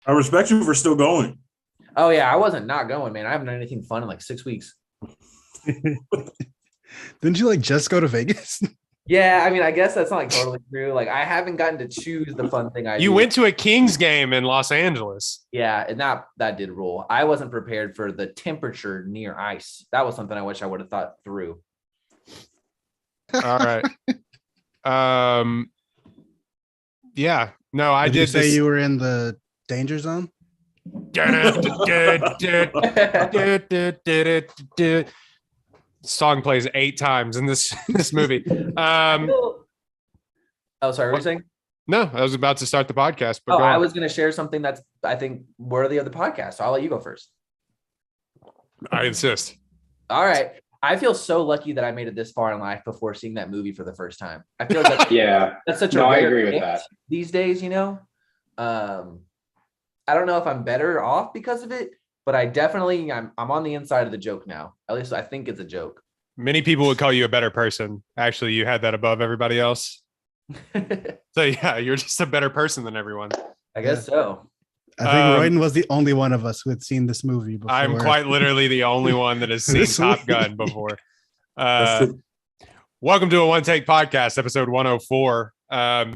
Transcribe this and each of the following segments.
I respect you for still going. Oh yeah, I wasn't not going, man. I haven't done anything fun in like 6 weeks. Didn't you just go to Vegas? Yeah, I mean, I guess that's not totally true. Like, I haven't gotten to choose the fun thing I do. You went to a Kings game in Los Angeles. Yeah, and that did rule. I wasn't prepared for the temperature near ice. That was something I wish I would have thought through. All right. Yeah. No, I did you say this. you were in the danger zone? Song plays 8 times in this movie. Oh, sorry, what were you saying? No, I was about to start the podcast. But I was going to share something that's, I think, worthy of the podcast. So I'll let you go first. I insist. All right. I feel so lucky that I made it this far in life before seeing that movie for the first time. I feel like that's such a I rare agree with gift that these days, I don't know if I'm better off because of it, but I'm on the inside of the joke now. At least I think it's a joke. Many people would call you a better person. Actually, you had that above everybody else. So yeah, you're just a better person than everyone. I guess so. I think Royden was the only one of us who had seen this movie before. I'm quite literally the only one that has seen Top Gun before. Welcome to a One Take Podcast, episode 104.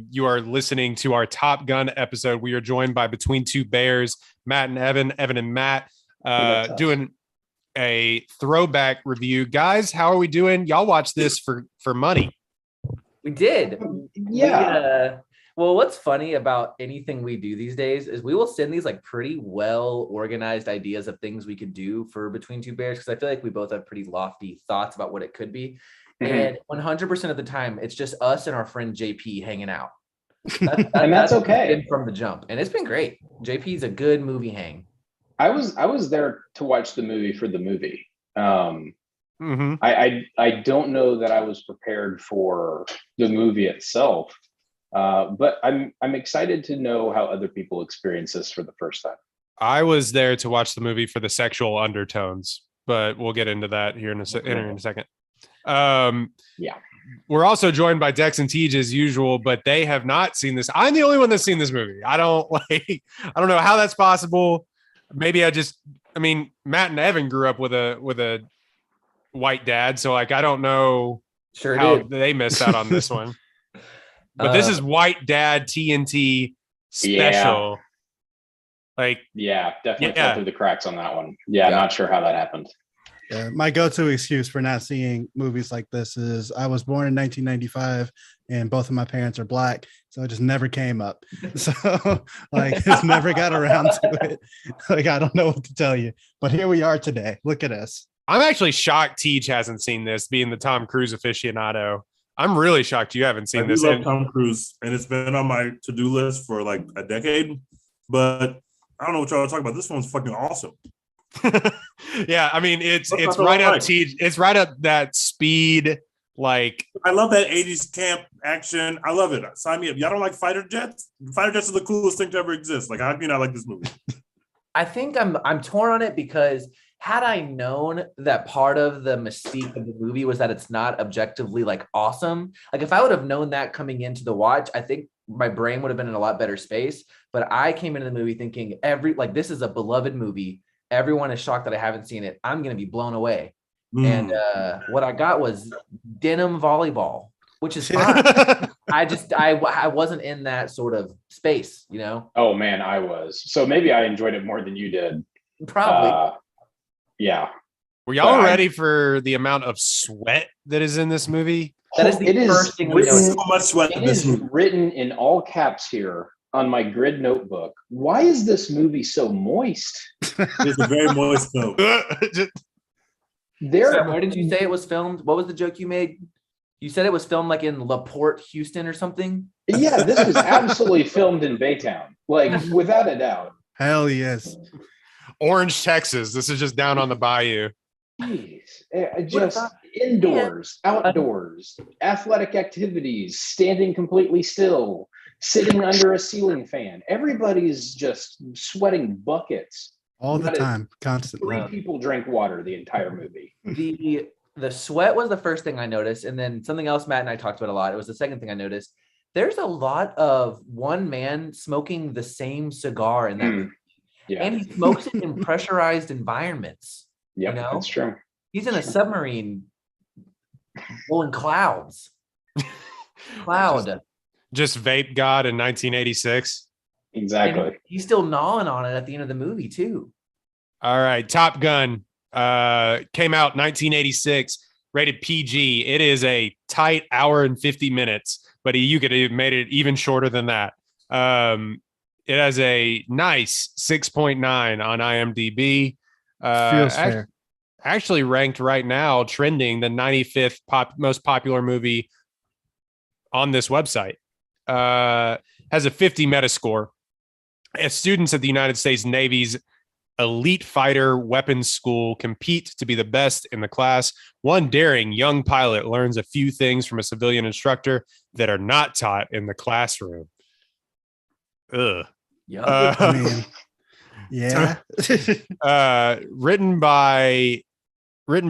You are listening to our Top Gun episode. We are joined by Between Two Bears, Matt and Evan and Matt, doing a throwback review. Guys, how are we doing? Y'all watch this for money. We did. Yeah. Well, what's funny about anything we do these days is we will send these pretty well organized ideas of things we could do for Between Two Bears, because I feel like we both have pretty lofty thoughts about what it could be. And 100% of the time, it's just us and our friend JP hanging out. That's okay. From the jump. And it's been great. JP's a good movie hang. I was there to watch the movie for the movie. I don't know that I was prepared for the movie itself. But I'm excited to know how other people experience this for the first time. I was there to watch the movie for the sexual undertones, but we'll get into that here in a second. We're also joined by Dex and Tej as usual, but they have not seen this. I'm the only one that's seen this movie. I don't know how that's possible. Maybe Matt and Evan grew up with a white dad, so I don't know how they missed out on this one. But this is White Dad TNT special. Definitely fell through the cracks on that one. Not sure how that happened. My go-to excuse for not seeing movies like this is I was born in 1995 and both of my parents are black, so it just never came up. So just never got around to it. I don't know what to tell you, but here we are today. Look at us. I'm actually shocked Tej hasn't seen this, being the Tom Cruise aficionado. I'm really shocked you haven't seen this. I love Tom Cruise, and it's been on my to-do list for a decade, but I don't know what y'all are talking about. This one's fucking awesome. Yeah, it's right up it's right up that speed. I love that 80s camp action. I love it. Sign me up. Y'all don't like fighter jets? Fighter jets are the coolest thing to ever exist. How can you not like this movie? I think I'm torn on it because had I known that part of the mystique of the movie was that it's not objectively awesome, if I would have known that coming into the watch, I think my brain would have been in a lot better space. But I came into the movie thinking this is a beloved movie. Everyone is shocked that I haven't seen it. I'm going to be blown away. And what I got was denim volleyball, which is fine. I wasn't in that sort of space, Oh man, I was. So maybe I enjoyed it more than you did. Probably. Yeah. Were y'all ready for the amount of sweat that is in this movie? That is the first thing we know. So much sweat. It is written in all caps here on my grid notebook. Why is this movie so moist? It's a very moist film. Where did you say it was filmed? What was the joke you made? You said it was filmed in LaPorte, Houston or something? Yeah, this was absolutely filmed in Baytown. Without a doubt. Hell yes. Orange, Texas. This is just down on the bayou. Jeez. Just indoors, outdoors, athletic activities, standing completely still, sitting under a ceiling fan. Everybody's just sweating buckets. All the time, constantly. 3 people drank water the entire movie. The sweat was the first thing I noticed. And then something else Matt and I talked about a lot. It was the second thing I noticed. There's a lot of one man smoking the same cigar in that movie. Yeah. And he smokes it in pressurized environments. Yep, you know? that's true. He's in a submarine blowing clouds. Just vape God in 1986. Exactly. And he's still gnawing on it at the end of the movie too. All right, Top Gun came out 1986, rated PG. It is a tight hour and 50 minutes, but you could have made it even shorter than that. It has a nice 6.9 on IMDb. Feels fair. Actually ranked right now, trending the 95th most popular movie on this website. Has a 50 Metascore. As students at the United States Navy's elite fighter weapons school compete to be the best in the class, one daring young pilot learns a few things from a civilian instructor that are not taught in the classroom. Ugh. Yeah. I mean, yeah. Written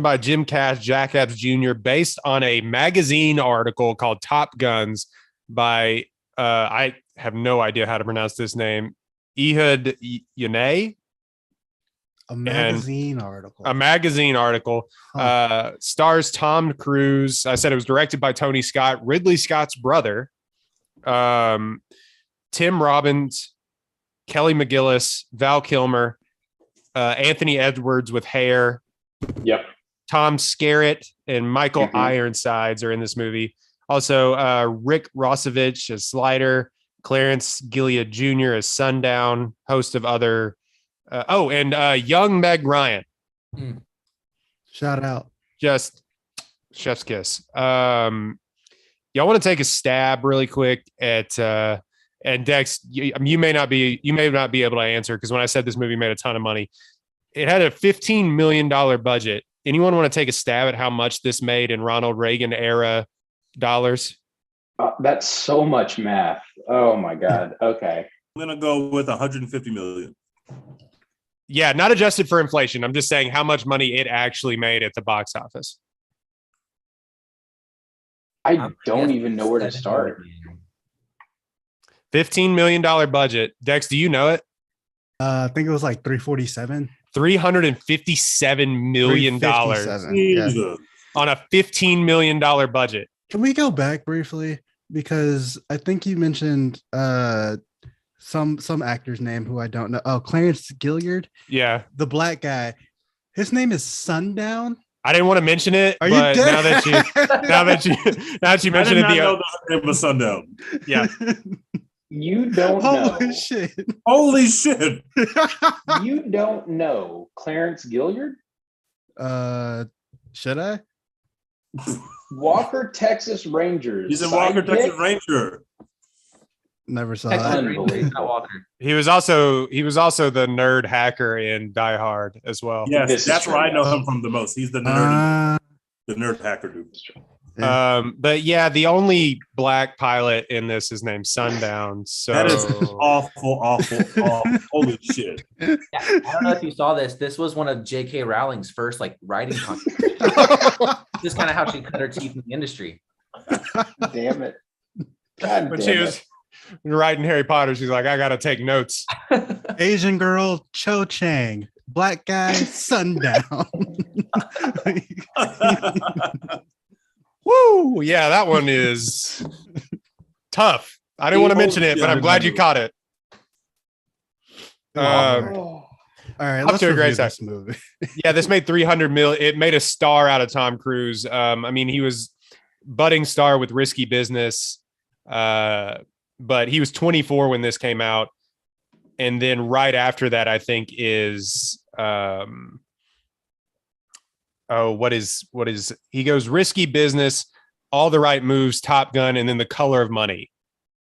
by Jim Cash, Jack Epps Jr., based on a magazine article called Top Guns by I have no idea how to pronounce this name. Ehud Yonay. A magazine article. Huh. Stars Tom Cruise. I said it was directed by Tony Scott, Ridley Scott's brother, Tim Robbins, Kelly McGillis, Val Kilmer, Anthony Edwards with hair. Yep. Tom Skerritt and Michael Ironsides are in this movie. Also, Rick Rossovich as Slider, Clarence Gilead Jr. as Sundown, host of other. Young Meg Ryan. Shout out. Just chef's kiss. Y'all want to take a stab really quick at and Dex, you may not be able to answer because when I said this movie made a ton of money, it had a $15 million budget. Anyone want to take a stab at how much this made in Ronald Reagan era dollars? That's so much math. Oh my God. Okay. I'm gonna go with 150 million. Yeah, not adjusted for inflation. I'm just saying how much money it actually made at the box office. I don't even know where to start. $15 million budget. Dex, do you know it? I think it was like 347. $357 million Yeah. on a $15 million budget. Can we go back briefly? Because I think you mentioned some actor's name who I don't know. Oh, Clarence Gilyard. Yeah. The black guy. His name is Sundown. I didn't want to mention it, Are but you dead? now that you mentioned it, know the name of Sundown. Yeah. You don't Holy know. shit. Holy shit. You don't know Clarence Gilyard? Should I? Walker, Texas Rangers. He's in Walker, Texas Ranger. Never saw Texas that. Rangers, not Walker. He was also the nerd hacker in Die Hard as well. Yes, that's where I know him from the most. He's the nerd hacker dude. But yeah, the only black pilot in this is named Sundown. So that is awful. Holy shit. Yeah, I don't know if you saw this. This was one of J.K. Rowling's first writing content. This is kind of how she cut her teeth in the industry. Damn it. God when damn she it. was writing Harry Potter, she's like, I gotta take notes. Asian girl, Cho Chang. Black guy, Sundown. Woo! Yeah, that one is tough. I didn't want to mention it, but I'm glad you caught it. All right, Up let's to a review great this movie. Yeah, this made 300 million. It made a star out of Tom Cruise. I mean, he was budding star with Risky Business, but he was 24 when this came out, and then right after that, I think is what is he goes Risky Business, All the Right Moves, Top Gun, and then The Color of Money.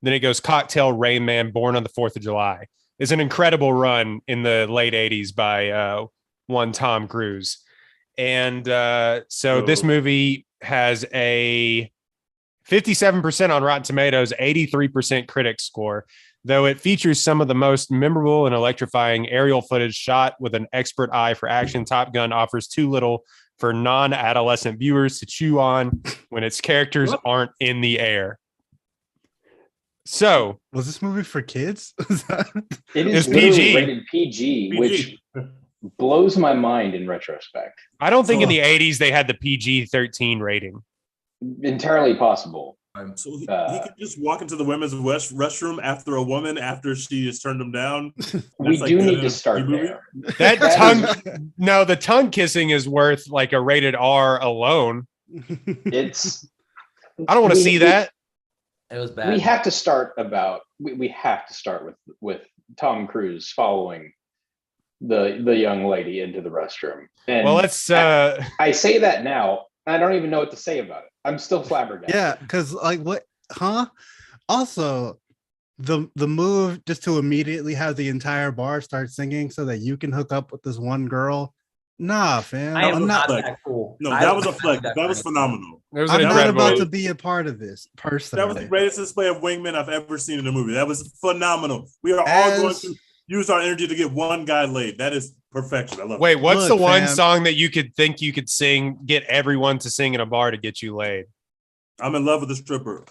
Then it goes Cocktail, Rain Man, Born on the 4th of July. It's an incredible run in the late 80s by one Tom Cruise. And so this movie has a 57% on Rotten Tomatoes, 83% critic score, though it features some of the most memorable and electrifying aerial footage shot with an expert eye for action. Top Gun offers too little for non-adolescent viewers to chew on when its characters aren't in the air. So Was this movie for kids? It It's is literally PG. rated PG, PG. which blows my mind in retrospect. I don't think in So- the 80s they had the PG-13 rating. Entirely possible. So he could just walk into the women's restroom after a woman after she has turned him down. We like do good need in to a start movie? there. That That tongue, no, the tongue kissing is worth like a rated R alone. It's I don't want to see that. It was bad. we have to start we have to start with Tom Cruise following the young lady into the restroom. And Well, let's. I say that now, and I don't even know what to say about it. I'm still flabbergasted. Yeah, because like what? Huh? Also, the move just to immediately have the entire bar start singing so that you can hook up with this one girl. Nah, fam. I am I'm not. not that cool. No, I that was a not flex. that That was funny. phenomenal. It was I'm an not incredible. about to be a part of this That was the personally. greatest display of wingman I've ever seen in a movie. That was phenomenal. We are all going As- to use our energy to get one guy laid. That is perfection. I love Wait, it. what's Look, the one fam. song that you could think you could sing, get everyone to sing in a bar to get you laid? I'm in love with the stripper.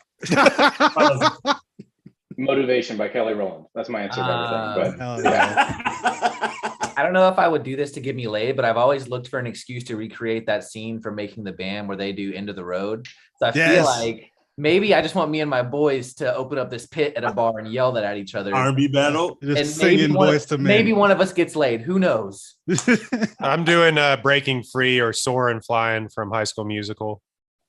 Motivation by Kelly Rowland. That's my answer to everything. But Hell yeah. I don't know if I would do this to get me laid, but I've always looked for an excuse to recreate that scene from Making the Band where they do End of the Road. So I feel Yes. like maybe I just want me and my boys to open up this pit at a bar and yell that at each other. R&B battle. Just And singing Boys to Men. maybe one of us gets laid. Who knows? I'm doing Breaking Free or Soaring Flying from High School Musical.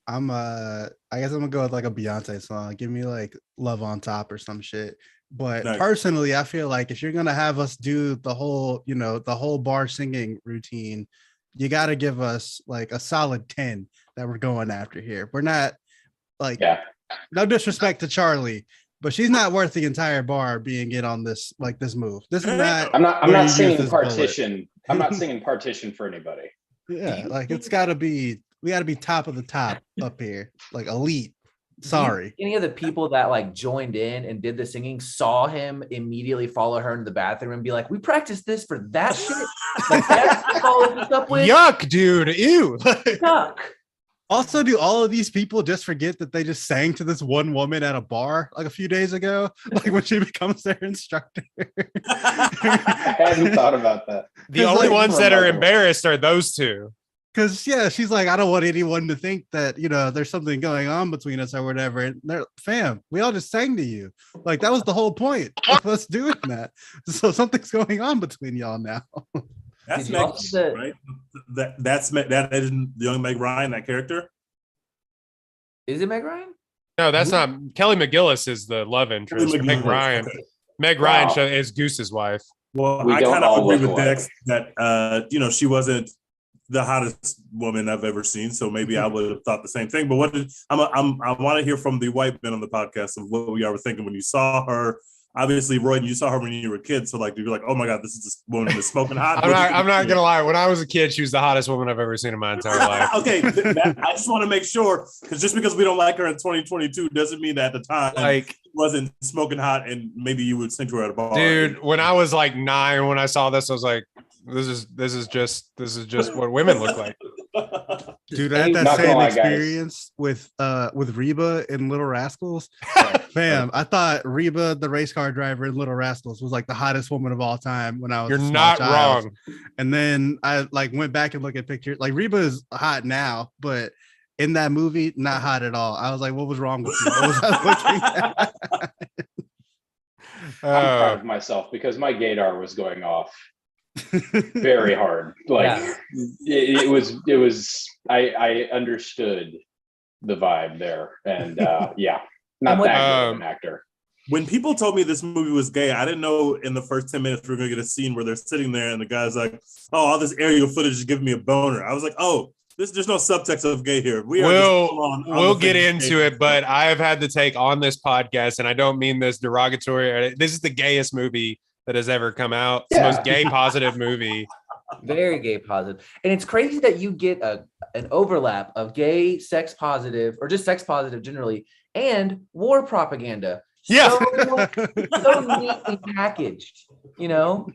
I guess I'm gonna go with like a Beyonce song. Give me like Love on Top or some shit. But Nice. personally, I feel like if you're gonna have us do the whole, the whole bar singing routine, you gotta give us like a solid 10 that we're going after here. We're not like yeah, no disrespect to Charlie, but she's not worth the entire bar being in on this move. This is not I'm where you not use singing this bullet. partition. I'm not singing partition for anybody. Yeah, like we gotta be top of the top up here, like elite. Sorry. Any of the people that like joined in and did the singing saw him immediately follow her into the bathroom and be like, "We practiced this for that shit." Like that's followed this up with Yuck, dude. Ew. Yuck. Also, do all of these people just forget that they just sang to this one woman at a bar like a few days ago? Like when she becomes their instructor. I hadn't thought about that. The It's only like ones that are remarkable. embarrassed are those two. Because yeah, she's like, I don't want anyone to think that there's something going on between us or whatever. And they're fam, we all just sang to you. Like that was the whole point of us doing that. So something's going on between y'all now. That's Did you Meg, also see the- right? That is the young Meg Ryan, that character. Is it Meg Ryan? No, that's not. Kelly McGillis is the love interest. Kelly Meg McGillis, Ryan. okay. Meg Wow. Ryan is Goose's wife. Well, We I don't kind of all agree look with alike. Dex that she wasn't the hottest woman I've ever seen. So maybe I would have thought the same thing. But I want to hear from the white men on the podcast of what we were thinking when you saw her. Obviously, Roy, you saw her when you were a kid. So like, you're like, oh my God, this is this woman that's smoking hot. I'm not gonna lie. When I was a kid, she was the hottest woman I've ever seen in my entire life. Okay, I just want to make sure, because just because we don't like her in 2022 doesn't mean that at the time Like, she wasn't smoking hot and maybe you would sing to her at a bar. dude, when I was like 9, when I saw this, I was like, this is just what women look like. Dude, I had Not that gonna same lie, guys. experience with Reba in Little Rascals. Fam, I thought Reba, the race car driver in Little Rascals, was like the hottest woman of all time when I was You're a small not child. wrong. And then I like went back and looked at pictures. Like Reba is hot now, but in that movie, not hot at all. I was like, what was wrong with you? What was I looking at? I'm proud of myself because my gaydar was going off very hard. Like Yeah. it was. I understood the vibe there, and yeah, not And what- that good of an actor. When people told me this movie was gay, I didn't know in the first 10 minutes we were going to get a scene where they're sitting there and the guy's like, oh, all this aerial footage is giving me a boner. I was like, oh, there's no subtext of gay here. We are just on We'll the get thing. into it, but I have had to take on this podcast, and I don't mean this derogatory. This is the gayest movie that has ever come out. It's the Yeah. most gay positive movie. Very gay positive. And it's crazy that you get an overlap of gay, sex positive, or just sex positive generally, and war propaganda. Yeah. So neatly packaged, One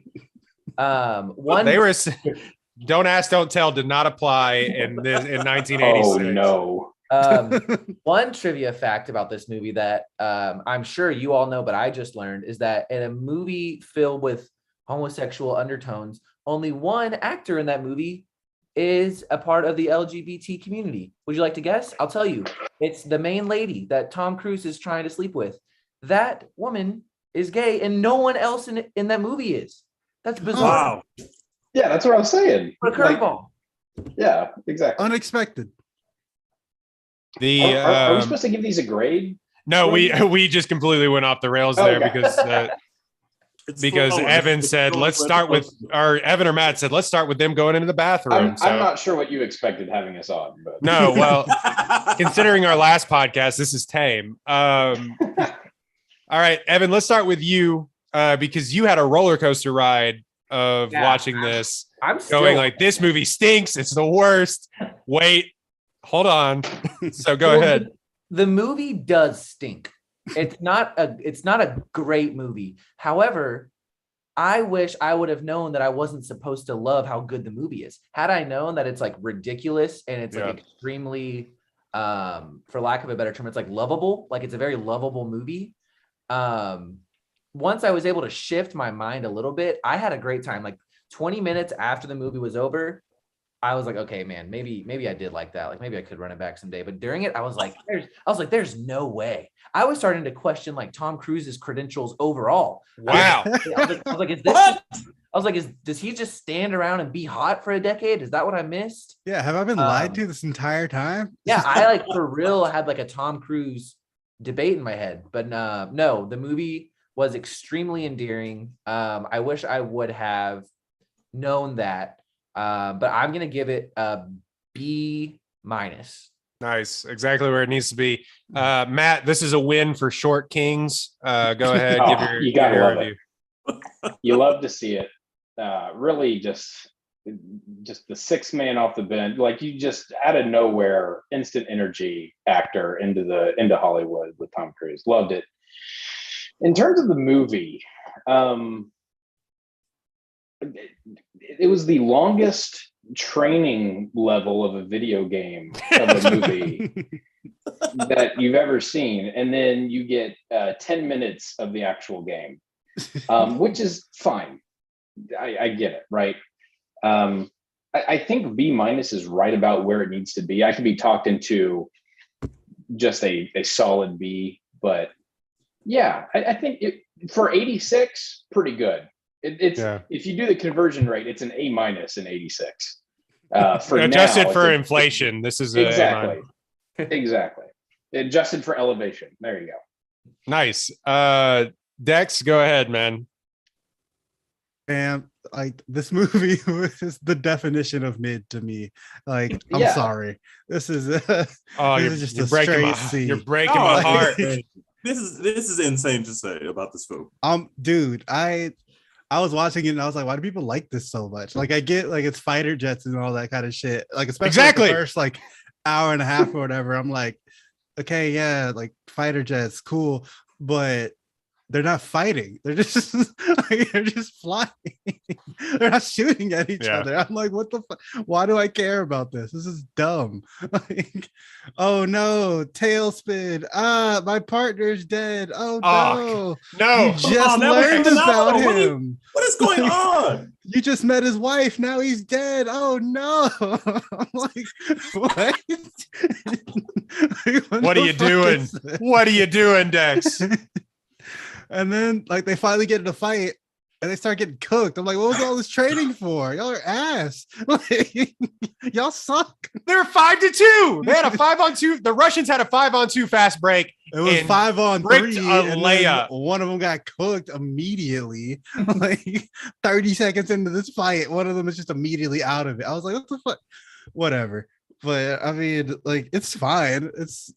They were don't ask, don't tell did not apply in 1986. Oh no! One trivia fact about this movie that I'm sure you all know, but I just learned, is that in a movie filled with homosexual undertones, only one actor in that movie is a part of the LGBT community. Would you like to guess? I'll tell you. It's the main lady that Tom Cruise is trying to sleep with. That woman is gay, and no one else in that movie is. That's bizarre. Wow. Yeah, that's what I was saying. What a curveball. Yeah, exactly. Unexpected. Are we supposed to give these a grade? No, we just completely went off the rails there because Evan said, let's start with, or Evan or Matt said, let's start with them going into the bathroom. I'm not sure what you expected having us on, but no, well, considering our last podcast, this is tame. All right, Evan, let's start with you because you had a roller coaster ride of watching this. I'm going like, this movie stinks. It's the worst. Wait, hold on. So go ahead. The movie does stink. It's not a great movie. However, I wish I would have known that I wasn't supposed to love how good the movie is. Had I known that it's like ridiculous and it's like extremely, for lack of a better term, it's like lovable. Like it's a very lovable movie. Once I was able to shift my mind a little bit, I had a great time. Like 20 minutes after the movie was over, I was like, okay, man, maybe I did like that. Like maybe I could run it back someday. But during it, I was like, there's no way. I was starting to question like Tom Cruise's credentials overall. Wow. I was like, is this? Does he just stand around and be hot for a decade? Is that what I missed? Yeah. Have I been lied to this entire time? Yeah, I like for real had like a Tom Cruise debate in my head. But no, the movie was extremely endearing. I wish I would have known that. But I'm gonna give it a B-. Nice, exactly where it needs to be. Matt, this is a win for Short Kings. Go ahead, give your review. You love to see it. Really, just the sixth man off the bench, like you just out of nowhere, instant energy actor into Hollywood with Tom Cruise. Loved it. In terms of the movie, it was the longest training level of a video game of a movie that you've ever seen, and then you get 10 minutes of the actual game, which is fine. I get it, right? I think B- is right about where it needs to be. I could be talked into just a solid B, but yeah, I think for 86, pretty good. It's if you do the conversion rate, it's an A- in 86. For adjusted now, for inflation, this is exactly. Adjusted for elevation. There you go. Nice. Dex, go ahead, man. And like this movie was the definition of mid to me. Like, I'm sorry. This is you're breaking my heart. This is insane to say about this film. Dude, I was watching it and I was like, why do people like this so much? Like, I get like it's fighter jets and all that kind of shit. Like, especially like, the first like hour and a half or whatever. I'm like, okay, yeah, like fighter jets, cool, but they're not fighting. They're just they're just flying. They're not shooting at each other. I'm like, what the fuck? Why do I care about this? This is dumb. Like, oh no, tailspin. My partner's dead. Oh no. You just learned about him. What is going on? You just met his wife. Now he's dead. Oh no. I'm like, what? What are you doing? What are you doing, Dex? And then like they finally get in a fight and they start getting cooked. I'm like, what was all this training for? Y'all are ass. Like, y'all suck. They're 5-2. They had a 5-on-2. The Russians had a 5-on-2 fast break. It was 5-on-3. A layup. One of them got cooked immediately. Like 30 seconds into this fight, one of them is just immediately out of it. I was like, what the fuck? Whatever. But I mean, like, it's fine. It's,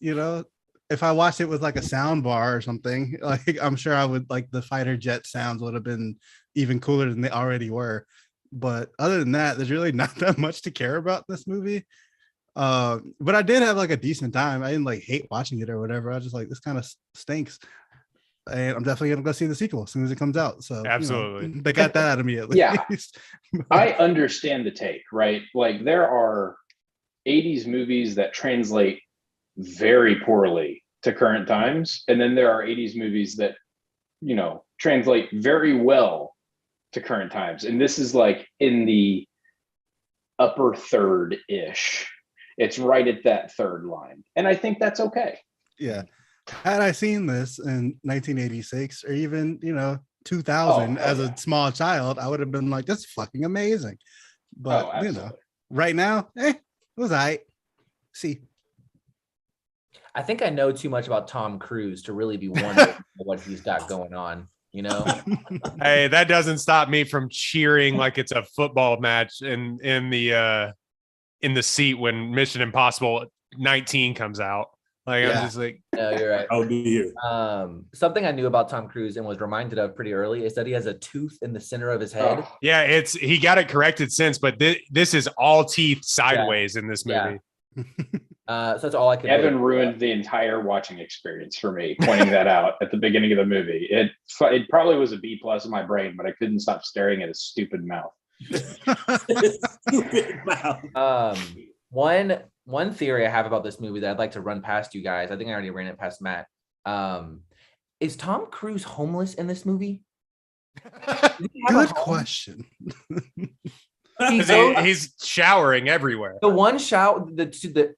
if I watched it with like a sound bar or something, like I'm sure I would like the fighter jet sounds would have been even cooler than they already were. But other than that, there's really not that much to care about this movie. But I did have like a decent time. I didn't like hate watching it or whatever. I was just like, this kind of stinks. And I'm definitely gonna go see the sequel as soon as it comes out. So absolutely, they got that out of me at least. Yeah, I understand the take, right? Like there are 80s movies that translate very poorly to current times. And then there are 80s movies that, you know, translate very well to current times. And this is like in the upper third-ish. It's right at that third line. And I think that's okay. Yeah. Had I seen this in 1986 or even, 2000 as a small child, I would have been like, that's fucking amazing. But, right now, it was all right. See. I think I know too much about Tom Cruise to really be wondering what he's got going on, Hey, that doesn't stop me from cheering like it's a football match in the seat when Mission Impossible 19 comes out. Like, I'm just like, no, you're right. I'll be here. Something I knew about Tom Cruise and was reminded of pretty early is that he has a tooth in the center of his head. Yeah, he got it corrected since, but this is all teeth sideways in this movie. So that's all I could. Evan ruined the entire watching experience for me, pointing that out at the beginning of the movie. It probably was a B+ in my brain, but I couldn't stop staring at his stupid mouth. Stupid mouth. One theory I have about this movie that I'd like to run past you guys. I think I already ran it past Matt. Is Tom Cruise homeless in this movie? Good question. He's showering everywhere. The one shower,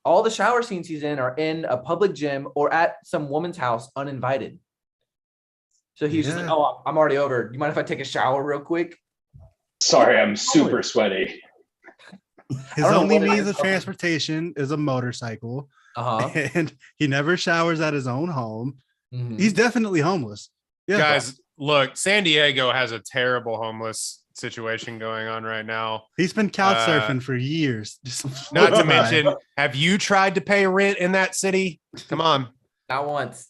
all the shower scenes he's in are in a public gym or at some woman's house uninvited. So he's just like, oh, I'm already over. You mind if I take a shower real quick? Sorry, I'm super sweaty. His only means of transportation is a motorcycle. And he never showers at his own home. Mm-hmm. He's definitely homeless. Yeah, guys, look, San Diego has a terrible homeless situation going on right now. He's been couch surfing for years. Not to mention, have you tried to pay rent in that city? Come on. Not once.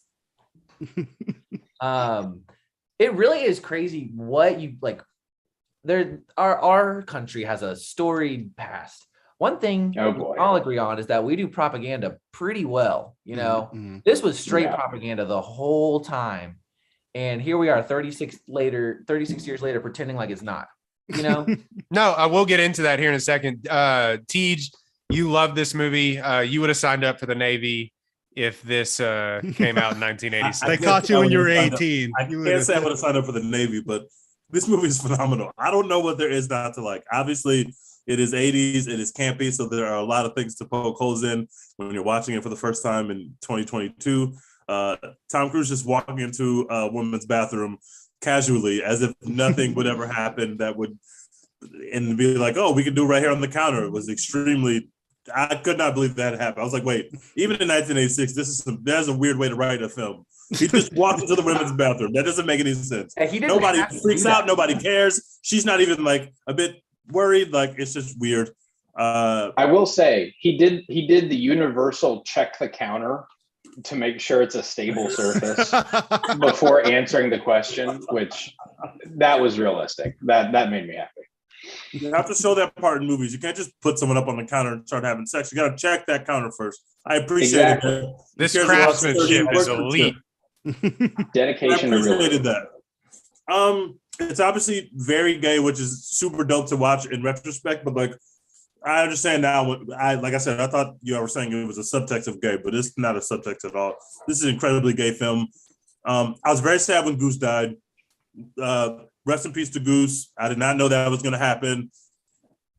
It really is crazy what you like. Our country has a storied past. One thing I'll agree on is that we do propaganda pretty well. This was straight propaganda the whole time. And here we are 36 years later, pretending like it's not, No, I will get into that here in a second. Tej, you love this movie. You would have signed up for the Navy if this came out in 1986. They caught you when you were 18. I can't say I would have signed up for the Navy, but this movie is phenomenal. I don't know what there is not to like. Obviously, it is 80s. It is campy, so there are a lot of things to poke holes in when you're watching it for the first time in 2022. Tom Cruise just walking into a woman's bathroom casually as if nothing would ever happen and be like, oh, we can do it right here on the counter. It was extremely, I could not believe that happened. I was like, wait, even in 1986, that's a weird way to write a film. He just walked into the women's bathroom. That doesn't make any sense. Nobody freaks out. Nobody cares. She's not even like a bit worried. Like, it's just weird. I will say he did the universal check the counter to make sure it's a stable surface before answering the question, which that was realistic. That made me happy. You have to show that part in movies. You can't just put someone up on the counter and start having sex. You got to check that counter first. I appreciate it. This craftsmanship is elite. Dedication. I appreciated that. It's obviously very gay, which is super dope to watch in retrospect. But like, I understand now. Like I said, I thought you were saying it was a subtext of gay, but it's not a subtext at all. This is an incredibly gay film. I was very sad when Goose died. Rest in peace to Goose. I did not know that was going to happen.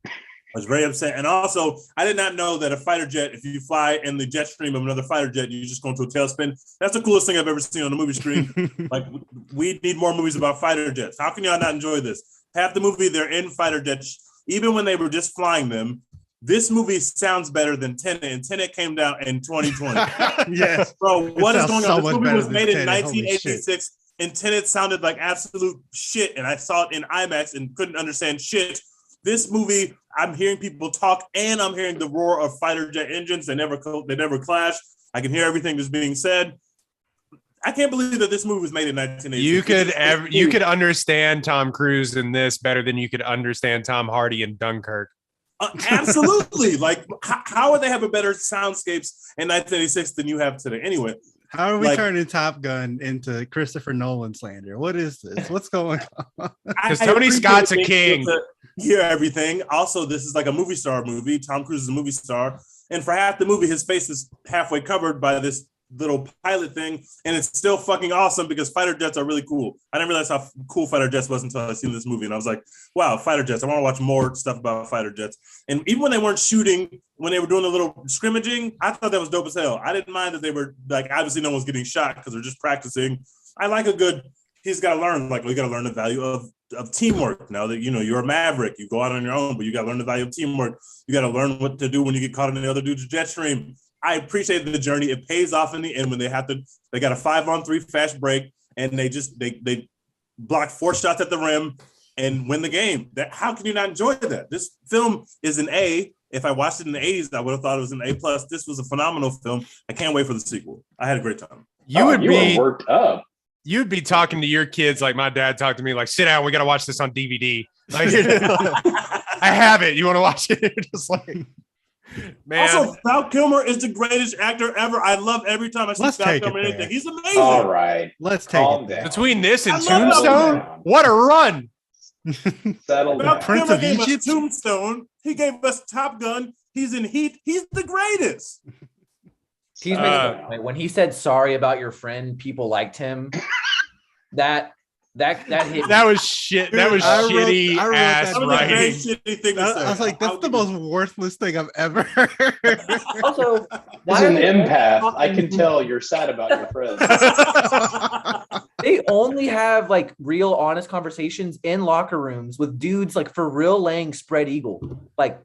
I was very upset. And also, I did not know that a fighter jet, if you fly in the jet stream of another fighter jet, you just go into a tailspin. That's the coolest thing I've ever seen on a movie screen. Like, we need more movies about fighter jets. How can y'all not enjoy this? Half the movie, they're in fighter jets, even when they were just flying them. This movie sounds better than Tenet, and Tenet came down in 2020. Yes. Bro, what is going on? This movie was made in 1986, and Tenet sounded like absolute shit, and I saw it in IMAX and couldn't understand shit. This movie, I'm hearing people talk, and I'm hearing the roar of fighter jet engines. They never clash. I can hear everything that's being said. I can't believe that this movie was made in 1986. You could understand Tom Cruise in this better than you could understand Tom Hardy in Dunkirk. Absolutely. Like, how would they have a better soundscapes in 1986 than you have today? Anyway, how are we turning Top Gun into Christopher Nolan slander? What is this? What's going on? Because Tony Scott's a king. Hear everything. Also, this is like a movie star movie. Tom Cruise is a movie star. And for half the movie, his face is halfway covered by this little pilot thing, and it's still fucking awesome because fighter jets are really cool. I didn't realize how cool fighter jets was until I seen this movie, and I was like, wow, fighter jets. I want to watch more stuff about fighter jets. And even when they weren't shooting, when they were doing a little scrimmaging, I thought that was dope as hell. I didn't mind that they were like, obviously no one's getting shot because they're just practicing. I like a good, he's got to learn, like we got to learn the value of teamwork. Now that, you know, you're a maverick, you go out on your own, but you got to learn the value of teamwork. You got to learn what to do when you get caught in the other dude's jet stream. I appreciate the journey. It pays off in the end when they got a 5-on-3 fast break and they block 4 shots at the rim and win the game. How can you not enjoy that? This film is an A. If I watched it in the 80s, I would have thought it was an A+. This was a phenomenal film. I can't wait for the sequel. I had a great time. You were worked up. You'd be talking to your kids like my dad talked to me, like, sit down, we got to watch this on DVD. Like, I have it. You want to watch it? Just like, man. Also, Val Kilmer is the greatest actor ever. I love every time I see Val Kilmer in anything. He's amazing. All right. Let's take it down. Between this and Tombstone, what a run. Settle down. Prince of Egypt. Tombstone. He gave us Top Gun. He's in Heat. He's the greatest. He's making when he said sorry about your friend, people liked him. That hit me. That was shit. That was shitty ass writing. Shitty thing to say. I was like, that's the most worthless thing I've ever heard. Also, as an empath, I can tell you're sad about your friends. They only have like real honest conversations in locker rooms with dudes like for real laying spread eagle, like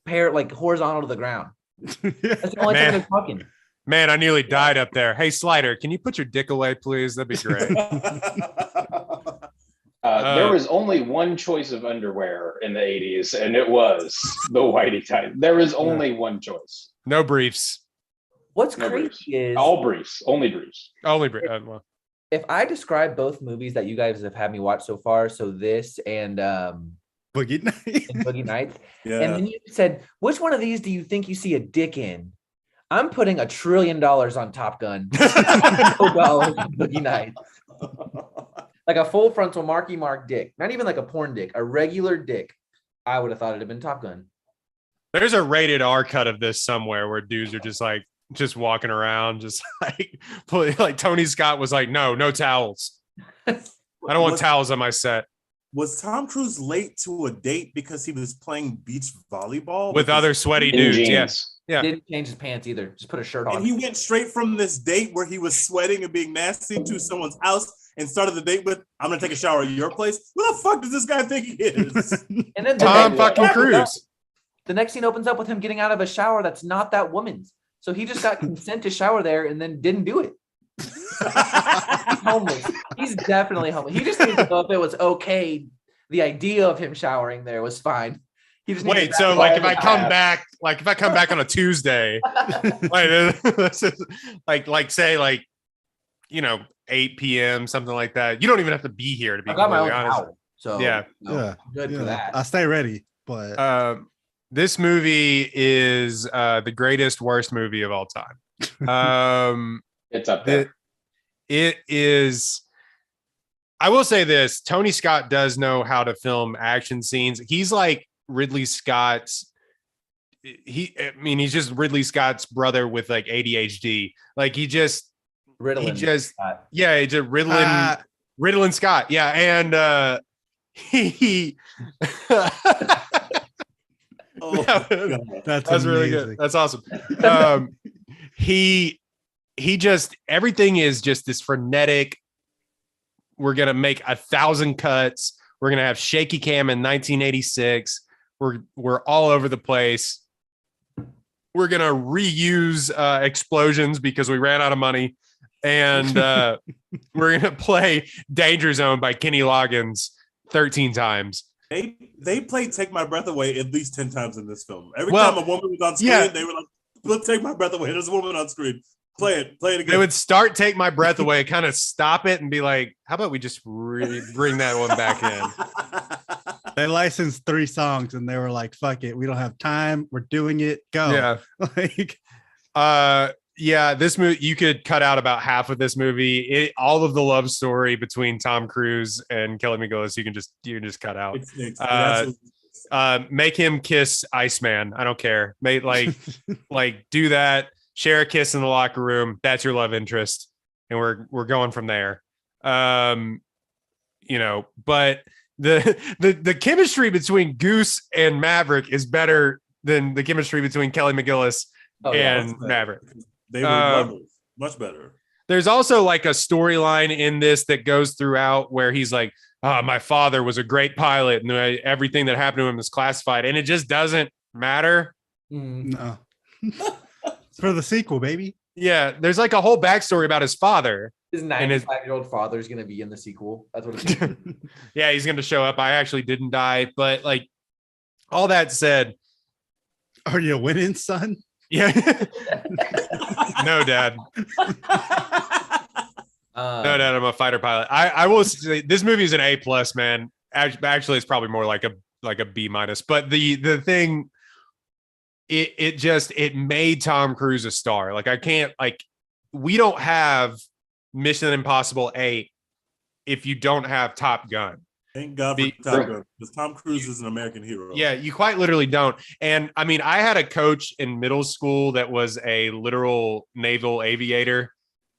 horizontal to the ground. That's the only time they're talking. Man, I nearly died up there. Hey, Slider, can you put your dick away, please? That'd be great. There was only one choice of underwear in the 80s, and it was the whitey type. There was only one choice. No briefs. What's crazy is all briefs, only briefs. Only briefs. Well. If I describe both movies that you guys have had me watch so far, so this and Boogie Nights, yeah. And then you said, which one of these do you think you see a dick in? I'm putting $1 trillion on Top Gun. $1 on Boogie Nights. Like a full frontal Marky Mark dick. Not even like a porn dick, a regular dick. I would have thought it'd have been Top Gun. There's a rated R cut of this somewhere where dudes are just walking around, just like Tony Scott was like, no towels. I don't want towels on my set. Was Tom Cruise late to a date because he was playing beach volleyball with other sweaty dudes? Yes. Yeah. Didn't change his pants either. Just put a shirt on. And he went straight from this date where he was sweating and being nasty to someone's house and started the date with, I'm going to take a shower at your place. Who the fuck does this guy think he is? And then Tom fucking Cruise. The next scene opens up with him getting out of a shower that's not that woman's. So he just got consent to shower there and then didn't do it. He's homeless. He's definitely homeless. He just needs to know if it was okay. The idea of him showering there was fine. He just wait. So like if I come back on a Tuesday, like say like, you know, 8 p.m. something like that. You don't even have to be here to be completely honest. Towel, so yeah, good for that. I stay ready, but this movie is the greatest worst movie of all time. It's up there. It is. I will say this: Tony Scott does know how to film action scenes. He's like Ridley Scott's. He's just Ridley Scott's brother with like ADHD. Like Ritalin Scott. Yeah, and he. That's really good. That's awesome. He just, everything is just this frenetic. We're gonna make 1,000 cuts. We're gonna have shaky cam in 1986. We're all over the place. We're gonna reuse explosions because we ran out of money, and we're gonna play Danger Zone by Kenny Loggins 13 times. They played "Take My Breath Away" at least 10 times in this film. Every time a woman was on screen, they were like, "Let's take my breath away." There's a woman on screen. Play it again. They would start "Take My Breath Away," kind of stop it, and be like, "How about we just bring that one back in?" They licensed 3 songs, and they were like, "Fuck it, we don't have time. We're doing it. Go." Yeah, yeah. This movie, you could cut out about half of this movie. All of the love story between Tom Cruise and Kelly McGillis, you can just cut out. Make him kiss Iceman. I don't care. Like do that. Share a kiss in the locker room. That's your love interest, and we're going from there. You know, but the chemistry between Goose and Maverick is better than the chemistry between Kelly McGillis and Maverick. They were levels, much better. There's also like a storyline in this that goes throughout where he's like, my father was a great pilot and everything that happened to him is classified, and it just doesn't matter. No. It's for the sequel, baby. Yeah, there's like a whole backstory about his father. His 95-year-old father is going to be in the sequel. That's what it's Yeah, he's going to show up. I actually didn't die, but like all that said, are you winning, son? Yeah. No, Dad. No, Dad, I'm a fighter pilot. I will say this movie is an A+, man. Actually, it's probably more like a B-. But the thing, it made Tom Cruise a star. Like we don't have Mission Impossible 8 if you don't have Top Gun. Thank God for Top Gun, because Tom Cruise is an American hero. Yeah, you quite literally don't. And I mean, I had a coach in middle school that was a literal naval aviator.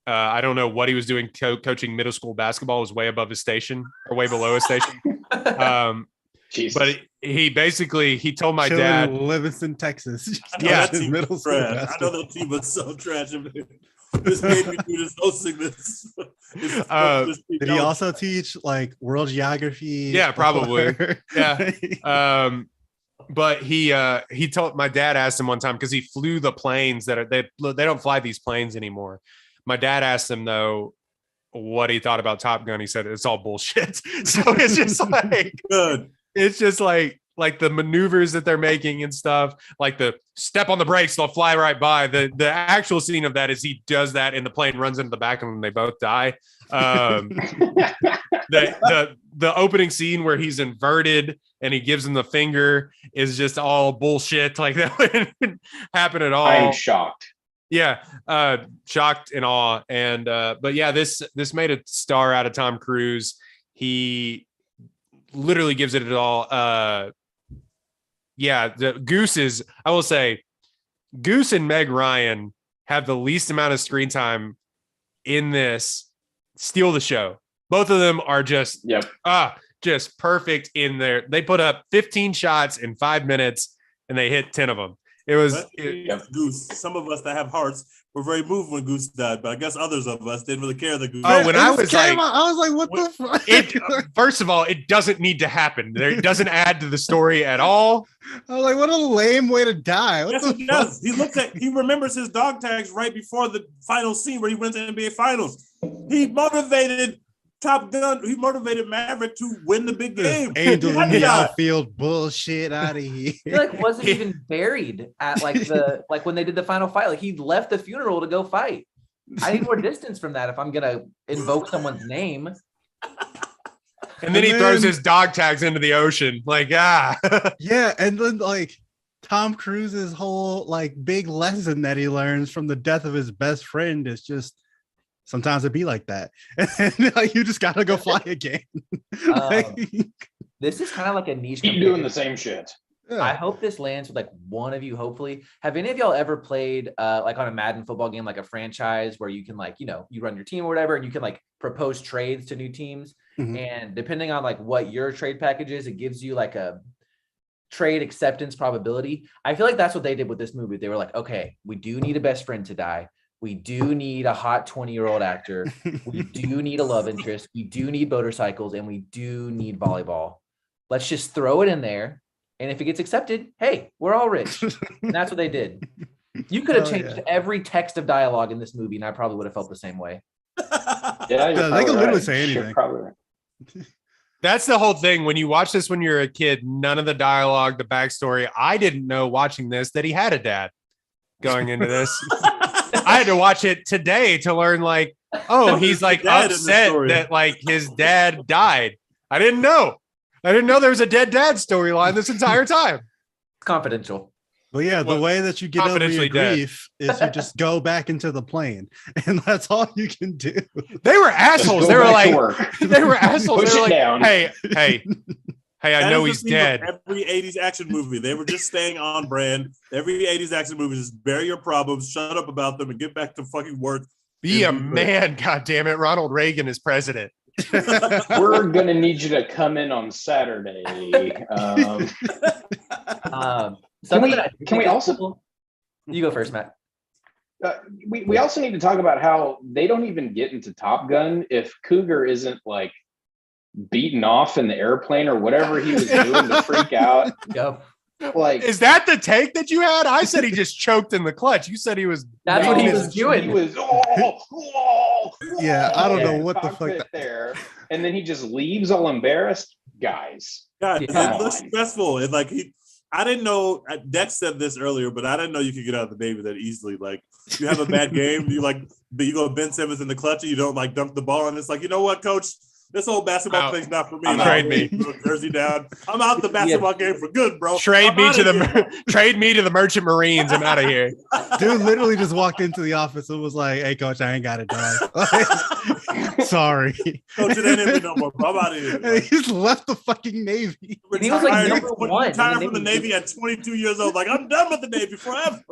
I don't know what he was doing coaching middle school basketball. It was way above his station or way below his station. But he told my dad, Livingston, Texas. Yeah, middle school. I know that team was so trash. This made me do this hosting this. Did he also teach like world geography? Yeah, probably. Yeah. But he told my dad asked him one time because he flew the planes they don't fly these planes anymore. My dad asked him though what he thought about Top Gun. He said it's all bullshit. So it's just like good. It's just like the maneuvers that they're making and stuff, like the step on the brakes, they'll fly right by. The actual scene of that is he does that and the plane runs into the back of them and they both die. The opening scene where he's inverted and he gives him the finger is just all bullshit. Like that wouldn't happen at all. I'm shocked. Yeah, shocked and awe. And but yeah, this made a star out of Tom Cruise. He literally gives it all. Yeah, the Gooses, I will say, Goose and Meg Ryan have the least amount of screen time in this. Steal the show. Both of them are just perfect in there. They put up 15 shots in 5 minutes and they hit 10 of them. It was Goose. Some of us that have hearts were very moved when Goose died, but I guess others of us didn't really care that Goose. Oh, when I was like, what the fuck? First of all, it doesn't need to happen. It doesn't add to the story at all. I was like, what a lame way to die. Yes, he does. He remembers his dog tags right before the final scene where he went to NBA Finals. He motivated Top Gun. He motivated Maverick to win the big game. Angel in the outfield, bullshit out of here. He wasn't even buried at when they did the final fight. Like he left the funeral to go fight. I need more distance from that if I'm gonna invoke someone's name. And then he throws his dog tags into the ocean. Yeah, and then Tom Cruise's whole big lesson that he learns from the death of his best friend is just sometimes it be like that. And you just gotta go fly again. This is kind of like a niche. Keep doing the same shit. Yeah. I hope this lands with one of you, hopefully. Have any of y'all ever played on a Madden football game, like a franchise where you can you run your team or whatever, and you can propose trades to new teams. Mm-hmm. And depending on what your trade package is, it gives you a trade acceptance probability. I feel like that's what they did with this movie. They were like, okay, we do need a best friend to die. We do need a hot 20-year-old actor. We do need a love interest. We do need motorcycles, and we do need volleyball. Let's just throw it in there. And if it gets accepted, hey, we're all rich. And that's what they did. You could have changed every text of dialogue in this movie, and I probably would have felt the same way. Yeah, they can literally say anything. That's the whole thing. When you watch this when you're a kid, none of the dialogue, the backstory. I didn't know watching this that he had a dad going into this. I had to watch it today to learn he's upset that his dad died. I didn't know there was a dead dad storyline this entire time. It's confidential. Well, yeah, the way that you get over your grief is you just go back into the plane, and that's all you can do. They were assholes. They were assholes. They were like, hey, Hey, I That know is he's the theme of dead. Every 80s action movie, they were just staying on brand. Every 80s action movie is bury your problems, shut up about them, and get back to fucking work. Be a and be great. man, God damn it! Ronald Reagan is president. We're gonna need you to come in on Saturday. Can we also? Cool. You go first, Matt. We also need to talk about how they don't even get into Top Gun if Cougar isn't like beaten off in the airplane or whatever he was doing to freak out. Yep. Like, Is that the take that you had? I said he just choked in the clutch. You said he was. That's what he was doing. He was. Yeah, I don't know what the fuck cockpit there, and then he just leaves all embarrassed. Guys, God, Yeah. it looks stressful. And like I didn't know. Dex said this earlier, but I didn't know you could get out of the Navy that easily. Like, you have a bad game, you go Ben Simmons in the clutch, and you don't like dump the ball, and it's like, you know what, coach, this whole basketball thing's not for me. Trade me. Jersey down. I'm out the basketball game for good, bro. Trade me to the Merchant Marines. I'm out of here. Dude literally just walked into the office and was like, "Hey, coach, I ain't got it done. Sorry." Coach, it ain't in me no more, bro. I'm out of here. And he just left the fucking Navy. And he was like number one. Retired from the Navy at 22 years old. Like, I'm done with the Navy forever.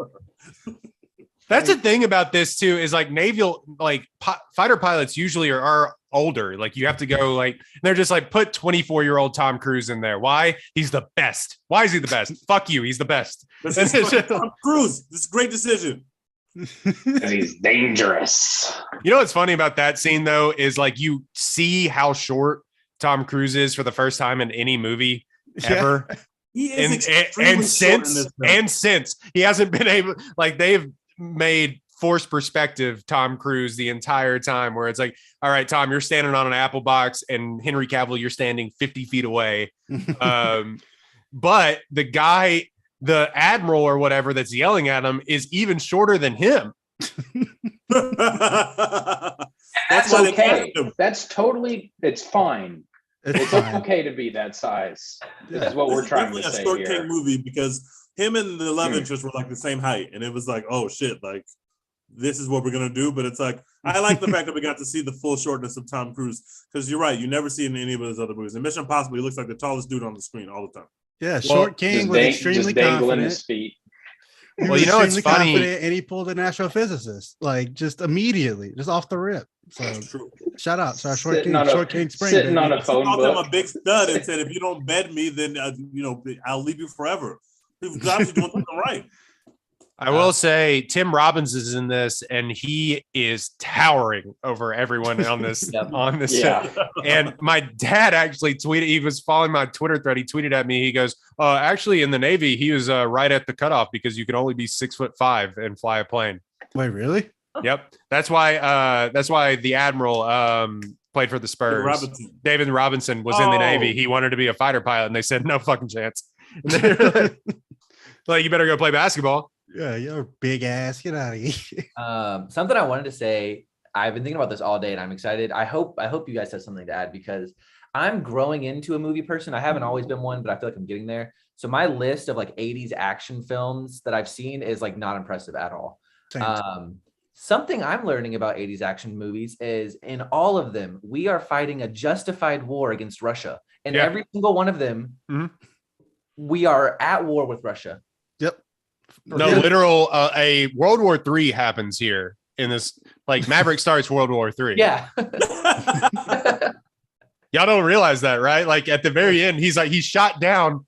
That's the thing about this too, is like naval, like fighter pilots usually are older. Like you have to go they're just like, put 24-year-old Tom Cruise in there. Why? He's the best. Why is he the best? Fuck you. He's the best. This is Tom Cruise. This is a great decision. he's dangerous. You know what's funny about that scene though is like you see how short Tom Cruise is for the first time in any movie ever. He is extremely short in this film. Since he hasn't been able, like they've made forced perspective Tom Cruise the entire time, where it's like, all right, Tom, you're standing on an apple box, and Henry Cavill, you're standing 50 feet away. But the guy, the admiral or whatever that's yelling at him, is even shorter than him. That's why they okay. cast him. That's totally. It's fine. It's fine. okay to be that size. Is what we're trying to It's say a short here. king movie because him and the love interest were like the same height, and it was like, oh shit, like this is what we're gonna do. But it's like, I like the fact that we got to see the full shortness of Tom Cruise, because you're right, you never see it in any of his other movies. In Mission Impossible, he looks like the tallest dude on the screen all the time. Yeah, short king was extremely dangling confident. his feet. He Well, was you know, it's extremely funny. confident, and he pulled an astrophysicist like just immediately, just off the rip. So That's true. shout out to our Sitting on a- short king spring. sitting baby. on a phone Called him book. a big stud and said, if you don't bed me, then I'll leave you forever. He was obviously doing something right. I will say Tim Robbins is in this, and he is towering over everyone on this Yep. on this Yeah. show. And my dad actually tweeted. He was following my Twitter thread. He tweeted at me. He goes, "Actually, in the Navy, he was right at the cutoff because you can only be 6'5" and fly a plane." Wait, really? Yep, that's why the admiral played for the Spurs. Robinson. David Robinson was in the Oh. Navy. He wanted to be a fighter pilot, and they said no fucking chance. Like, you better go play basketball. Yeah, you're big ass. Get out of here. Something I wanted to say. I've been thinking about this all day, and I'm excited. I hope you guys have something to add, because I'm growing into a movie person. I haven't always been one, but I feel like I'm getting there. So my list of like 80s action films that I've seen is like not impressive at all. Something I'm learning about 80s action movies is in all of them, we are fighting a justified war against Russia. And Yeah. every single one of them, Mhm. we are at war with Russia. Yep. No, Yeah. literal. A World War III happens here in this. Like Maverick starts World War III. Yeah. Y'all don't realize that, right? Like at the very end, he's shot down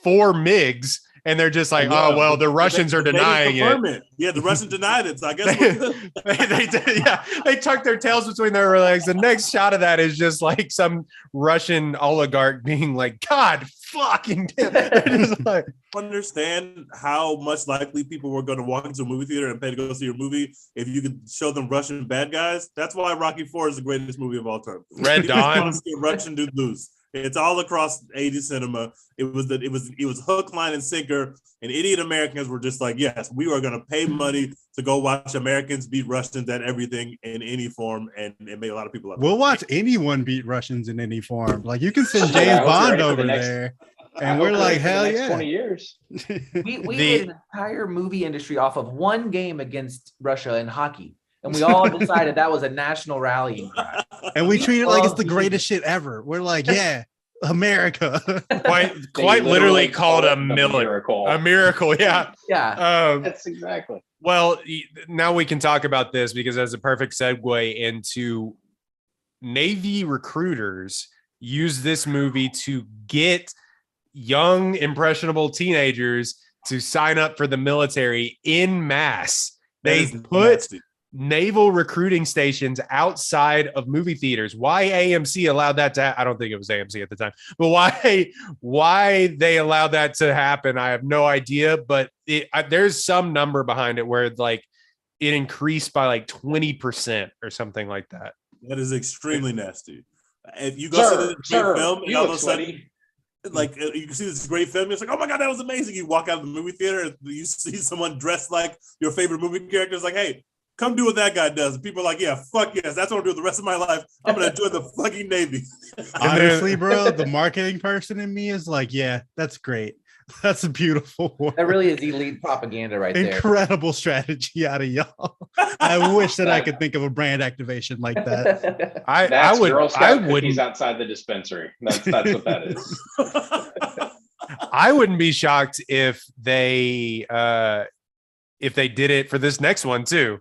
4 MiGs, and they're just like, oh well, the Russians are They didn't denying it. confirm it. Yeah, the Russians denied it. So I guess we're good. they did, yeah. They tuck their tails between their legs. The next shot of that is just like some Russian oligarch being like, God fucking damn. They're just like, Understand how much likely people were going to walk into a movie theater and pay to go see your movie if you could show them Russian bad guys. That's why Rocky IV is the greatest movie of all time. Red People just Dawn. want to see a Russian dude lose. It's all across 80s cinema. It was hook, line, and sinker. And idiot Americans were just like, yes, we are going to pay money to go watch Americans beat Russians at everything in any form, and it made a lot of people. We'll watch anyone beat Russians in any form. Like you can send Yeah, I James hope Bond you're ready for over the next- there, I and hope we're we're like, ready for the hell next yeah. 20 years. We made an entire movie industry off of one game against Russia in hockey. And we all decided that was a national rallying cry. And we treat it like it's the Oh, greatest shit ever. We're like, yeah, America. Quite literally called a miracle. A miracle, yeah. Yeah. That's exactly. Well, now we can talk about this because that's a perfect segue into Navy recruiters use this movie to get young, impressionable teenagers to sign up for the military in mass. They put naval recruiting stations outside of movie theaters. Why AMC allowed that to I don't think it was AMC at the time, but why they allowed that to happen, I have no idea. But there's some number behind it where like it increased by like 20% or something like that. That is extremely nasty. If you go to this great film and all of a sudden, like you can see this great film, it's like, oh my god, that was amazing. You walk out of the movie theater and you see someone dressed like your favorite movie character. It's like, hey, come do what that guy does. And people are like, yeah, fuck yes, that's what I'm doing the rest of my life. I'm gonna join the fucking Navy. Honestly, bro, the marketing person in me is like, yeah, that's great. That's a beautiful one. That really is elite propaganda right there. Incredible strategy out of y'all. I wish that I could think of a brand activation like that. I wouldn't. He's outside the dispensary. That's what that is. I wouldn't be shocked if they did it for this next one too.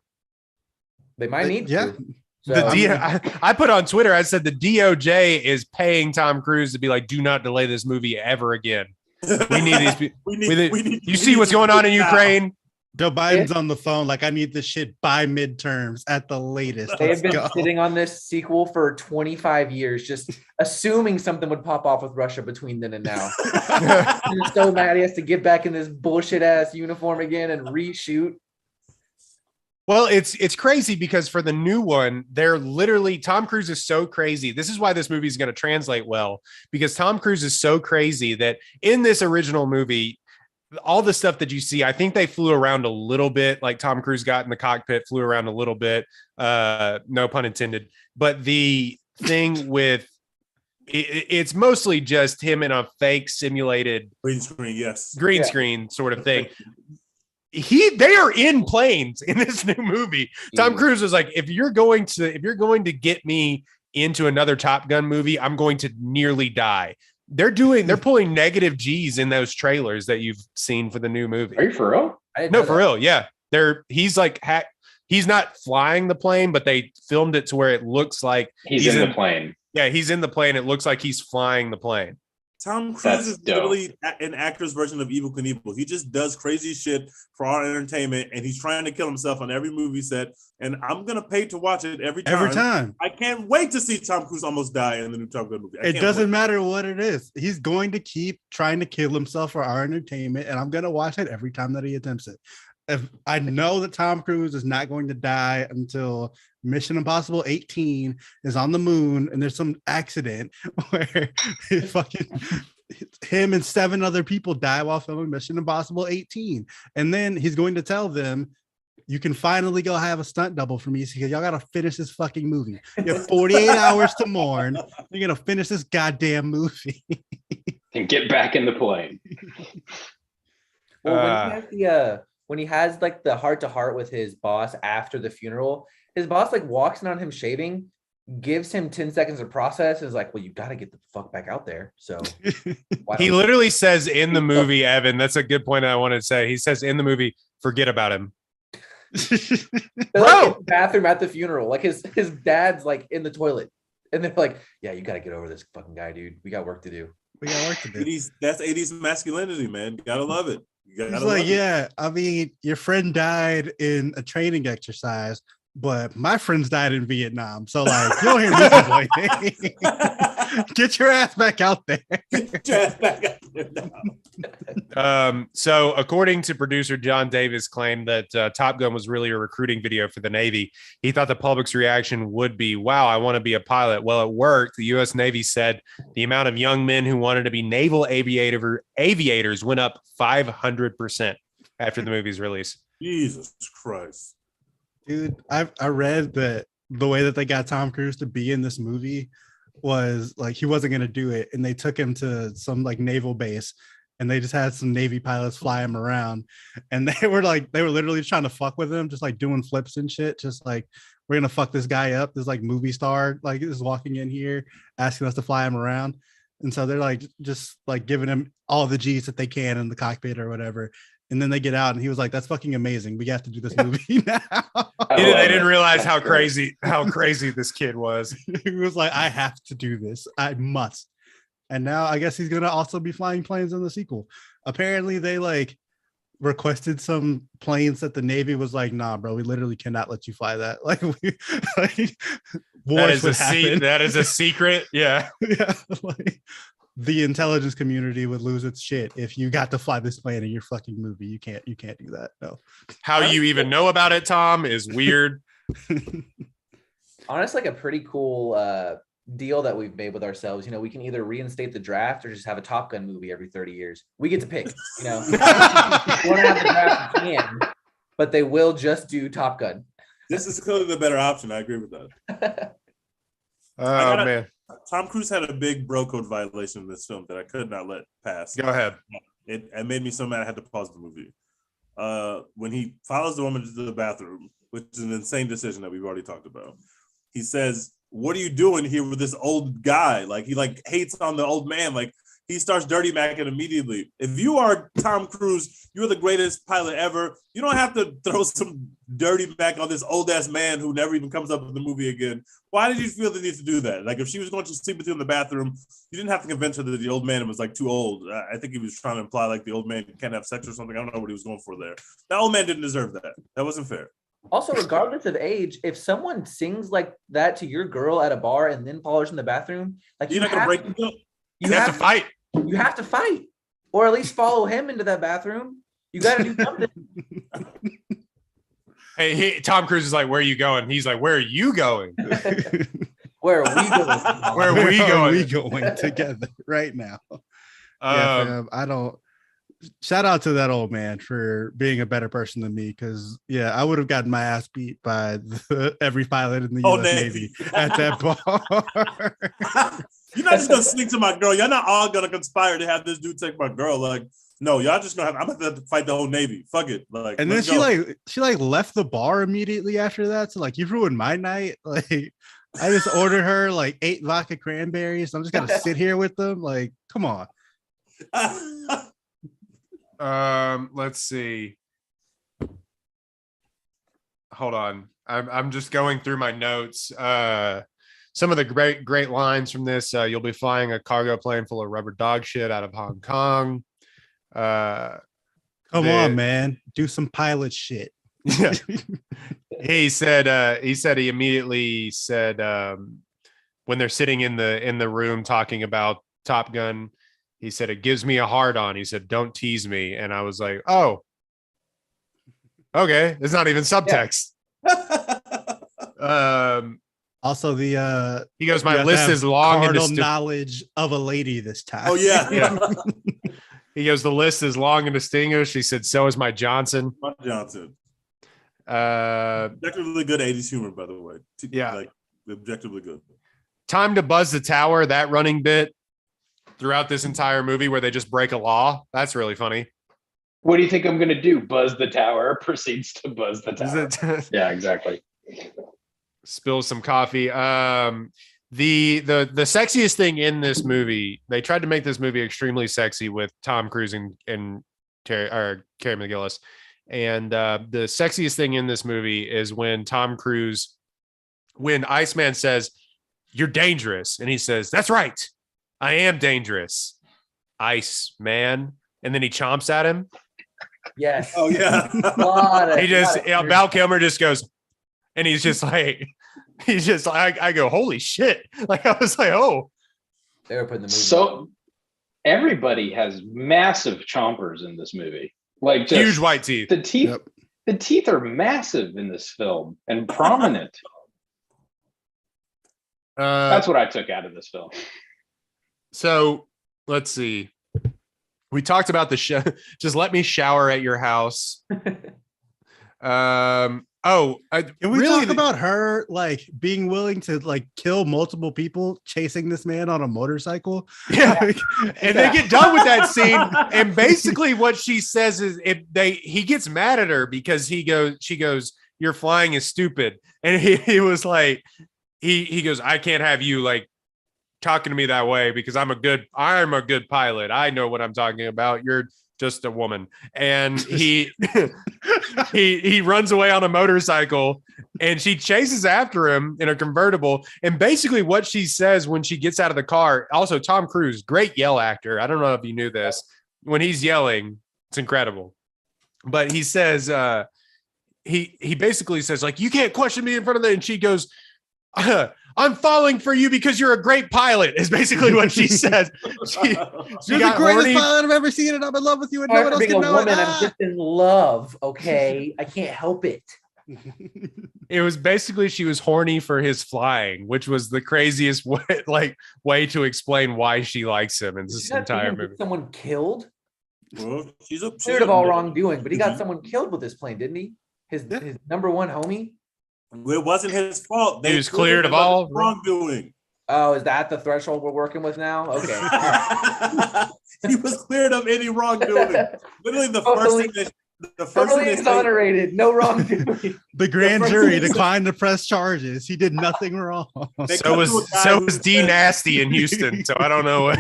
They might need yeah. to. So, I put on Twitter, I said the DOJ is paying Tom Cruise to be like, do not delay this movie ever again. We need these people. You see what's going on in Ukraine? Joe Biden's on the phone like, I need this shit by midterms at the latest. They have been sitting on this sequel for 25 years, just assuming something would pop off with Russia between then and now. He's so mad he has to get back in this bullshit ass uniform again and reshoot. Well, it's crazy because for the new one, they're literally Tom Cruise is so crazy. This is why this movie is going to translate well, because Tom Cruise is so crazy that in this original movie, all the stuff that you see, I think they flew around a little bit. Like Tom Cruise got in the cockpit, flew around a little bit. No pun intended. But the thing with it's mostly just him in a fake simulated green screen, yes, green screen sort of thing. They are in planes in this new movie. Tom Cruise was like, if you're going to get me into another Top Gun movie, I'm going to nearly die. They're pulling negative G's in those trailers that you've seen for the new movie. Are you for real? No, for real. Yeah. He's not flying the plane, but they filmed it to where it looks like he's in the plane. Yeah. He's in the plane. It looks like he's flying the plane. Tom Cruise is literally an actor's version of Evel Knievel. He just does crazy shit for our entertainment, and he's trying to kill himself on every movie set. And I'm gonna pay to watch it every time. Every time. I can't wait to see Tom Cruise almost die in the new Top Gun movie. It doesn't matter what it is. He's going to keep trying to kill himself for our entertainment, and I'm gonna watch it every time that he attempts it. If I know that Tom Cruise is not going to die until Mission Impossible 18 is on the moon and there's some accident where him and 7 other people die while filming Mission Impossible 18. And then he's going to tell them, you can finally go have a stunt double for me because y'all got to finish this fucking movie. You have 48 hours to mourn. You're going to finish this goddamn movie. And get back in the plane. Well, when he has like the heart-to-heart with his boss after the funeral, his boss like walks in on him shaving, gives him 10 seconds of process, and is like, well, you got to get the fuck back out there. So he literally says in the movie, Evan, that's a good point I wanted to say. He says in the movie, forget about him. They're like in the bathroom at the funeral. Like his dad's like in the toilet. And they're like, yeah, you got to get over this fucking guy, dude. We got work to do. That's 80s masculinity, man. You gotta love it. He's like, yeah, I mean, your friend died in a training exercise, but my friends died in Vietnam. So, like, you don't hear me complaining. Get your ass back out there. Get your ass back out there. So, according to producer John Davis, claimed that Top Gun was really a recruiting video for the Navy. He thought the public's reaction would be, wow, I want to be a pilot. Well, it worked. The U.S. Navy said the amount of young men who wanted to be naval aviators went up 500% after the movie's release. Jesus Christ. Dude, I read that the way that they got Tom Cruise to be in this movie was like he wasn't going to do it, and they took him to some like naval base and they just had some Navy pilots fly him around, and they were literally trying to fuck with him, just like doing flips and shit, just like, we're gonna fuck this guy up, this like movie star like is walking in here asking us to fly him around. And so they're like just like giving him all the G's that they can in the cockpit or whatever. And then they get out and he was like, that's fucking amazing. We have to do this movie now. They didn't realize how crazy this kid was. He was like, I have to do this. I must. And now I guess he's gonna also be flying planes in the sequel. Apparently they like requested some planes that the Navy was like, nah, bro, we literally cannot let you fly that. Like, That is a secret. Yeah. Yeah. Like, the intelligence community would lose its shit if you got to fly this plane in your fucking movie. You can't do that. No. How you even know about it, Tom, is weird. Honestly, like a pretty cool deal that we've made with ourselves. You know, we can either reinstate the draft or just have a Top Gun movie every 30 years. We get to pick, you know. If you want to have the draft, you can, but they will just do Top Gun. This is clearly the better option. I agree with that. Oh, man. Tom Cruise had a big bro code violation in this film that I could not let pass. Go ahead. It made me so mad I had to pause the movie. When he follows the woman to the bathroom, which is an insane decision that we've already talked about, he says, "What are you doing here with this old guy?" Like he like hates on the old man. Like he starts dirty macking immediately. If you are Tom Cruise, you're the greatest pilot ever. You don't have to throw some dirty mac on this old ass man who never even comes up in the movie again. Why did you feel the need to do that? Like if she was going to sleep with you in the bathroom, you didn't have to convince her that the old man was like too old. I think he was trying to imply like the old man can't have sex or something. I don't know what he was going for there. That old man didn't deserve that. That wasn't fair. Also, regardless of age, if someone sings like that to your girl at a bar and then follows in the bathroom, like you're not gonna break the deal. You have to fight. You have to fight, or at least follow him into that bathroom. You got to do something. Hey, Tom Cruise is like, "Where are you going?" He's like, "Where are you going?" Where are we going? Where are we going? We going together right now? Yeah, fam, I don't. Shout out to that old man for being a better person than me, because I would have gotten my ass beat by every pilot in the U.S. Navy at that bar. You're not just gonna sneak to my girl. You're not all gonna conspire to have this dude take my girl. Like, no, y'all just gonna have. I'm gonna have to fight the whole Navy. Fuck it. Like, and then she left the bar immediately after that. So like, you ruined my night. Like, I just ordered her like 8 vodka cranberries. I'm just gonna sit here with them. Like, come on. Let's see. Hold on. I'm just going through my notes. Some of the great lines from this. You'll be flying a cargo plane full of rubber dog shit out of Hong Kong. Come on, man. Do some pilot shit. Yeah. He said he immediately said when they're sitting in the room talking about Top Gun, he said, "It gives me a hard on." He said, "Don't tease me." And I was like, "Oh, okay." It's not even subtext. Yeah. Also, he goes, "My list is long and knowledge of a lady this time." Oh yeah. Yeah. He goes, "The list is long and distinguished." He said, "So is my Johnson." My Johnson. Objectively good 80s humor, by the way. Yeah, like objectively good. Time to buzz the tower. That running bit throughout this entire movie where they just break a law. That's really funny. What do you think I'm going to do? Buzz the tower. Proceeds to buzz the tower. Yeah, exactly. Spill some coffee. The sexiest thing in this movie, they tried to make this movie extremely sexy with Tom Cruise and Carey McGillis. And the sexiest thing in this movie is when Iceman says, "You're dangerous." And he says, "That's right. I am dangerous, Iceman." And then he chomps at him. Yes. Oh yeah. Val Kilmer just goes, and he's just like, I go, "Holy shit." Like, I was like, oh. They were putting the movie. So everybody has massive chompers in this movie. Like just huge white teeth. The teeth are massive in this film and prominent. That's what I took out of this film. So let's see. We talked about the show. Just let me shower at your house. Can we talk about her like being willing to like kill multiple people chasing this man on a motorcycle? Yeah. And they get done with that scene. And basically what she says is he gets mad at her because she goes, "Your flying is stupid." And he was like, he goes, "I can't have you like talking to me that way because I'm a good pilot. I know what I'm talking about. You're just a woman. And he he runs away on a motorcycle and she chases after him in a convertible. And basically what she says when she gets out of the car, also Tom Cruise, great yell actor. I don't know if you knew this. When he's yelling, it's incredible. But he says, he basically says, like, you can't question me in front of that. And she goes, I'm falling for you because you're a great pilot, is basically what she says. You're the greatest pilot I've ever seen, and I'm in love with you, and no one else can know it. I'm just in love, okay? I can't help it. It was basically she was horny for his flying, which was the craziest way to explain why she likes him in this entire movie. Someone killed? Well, she's cleared of all wrongdoing, but he got someone killed with this plane, didn't he? His number one homie? It wasn't his fault. He was cleared of all wrongdoing. Oh, is that the threshold we're working with now? Okay. He was cleared of any wrongdoing. Literally the first totally exonerated. No wrongdoing. The grand jury declined to press charges. He did nothing wrong. So was D Nasty in Houston. So I don't know what.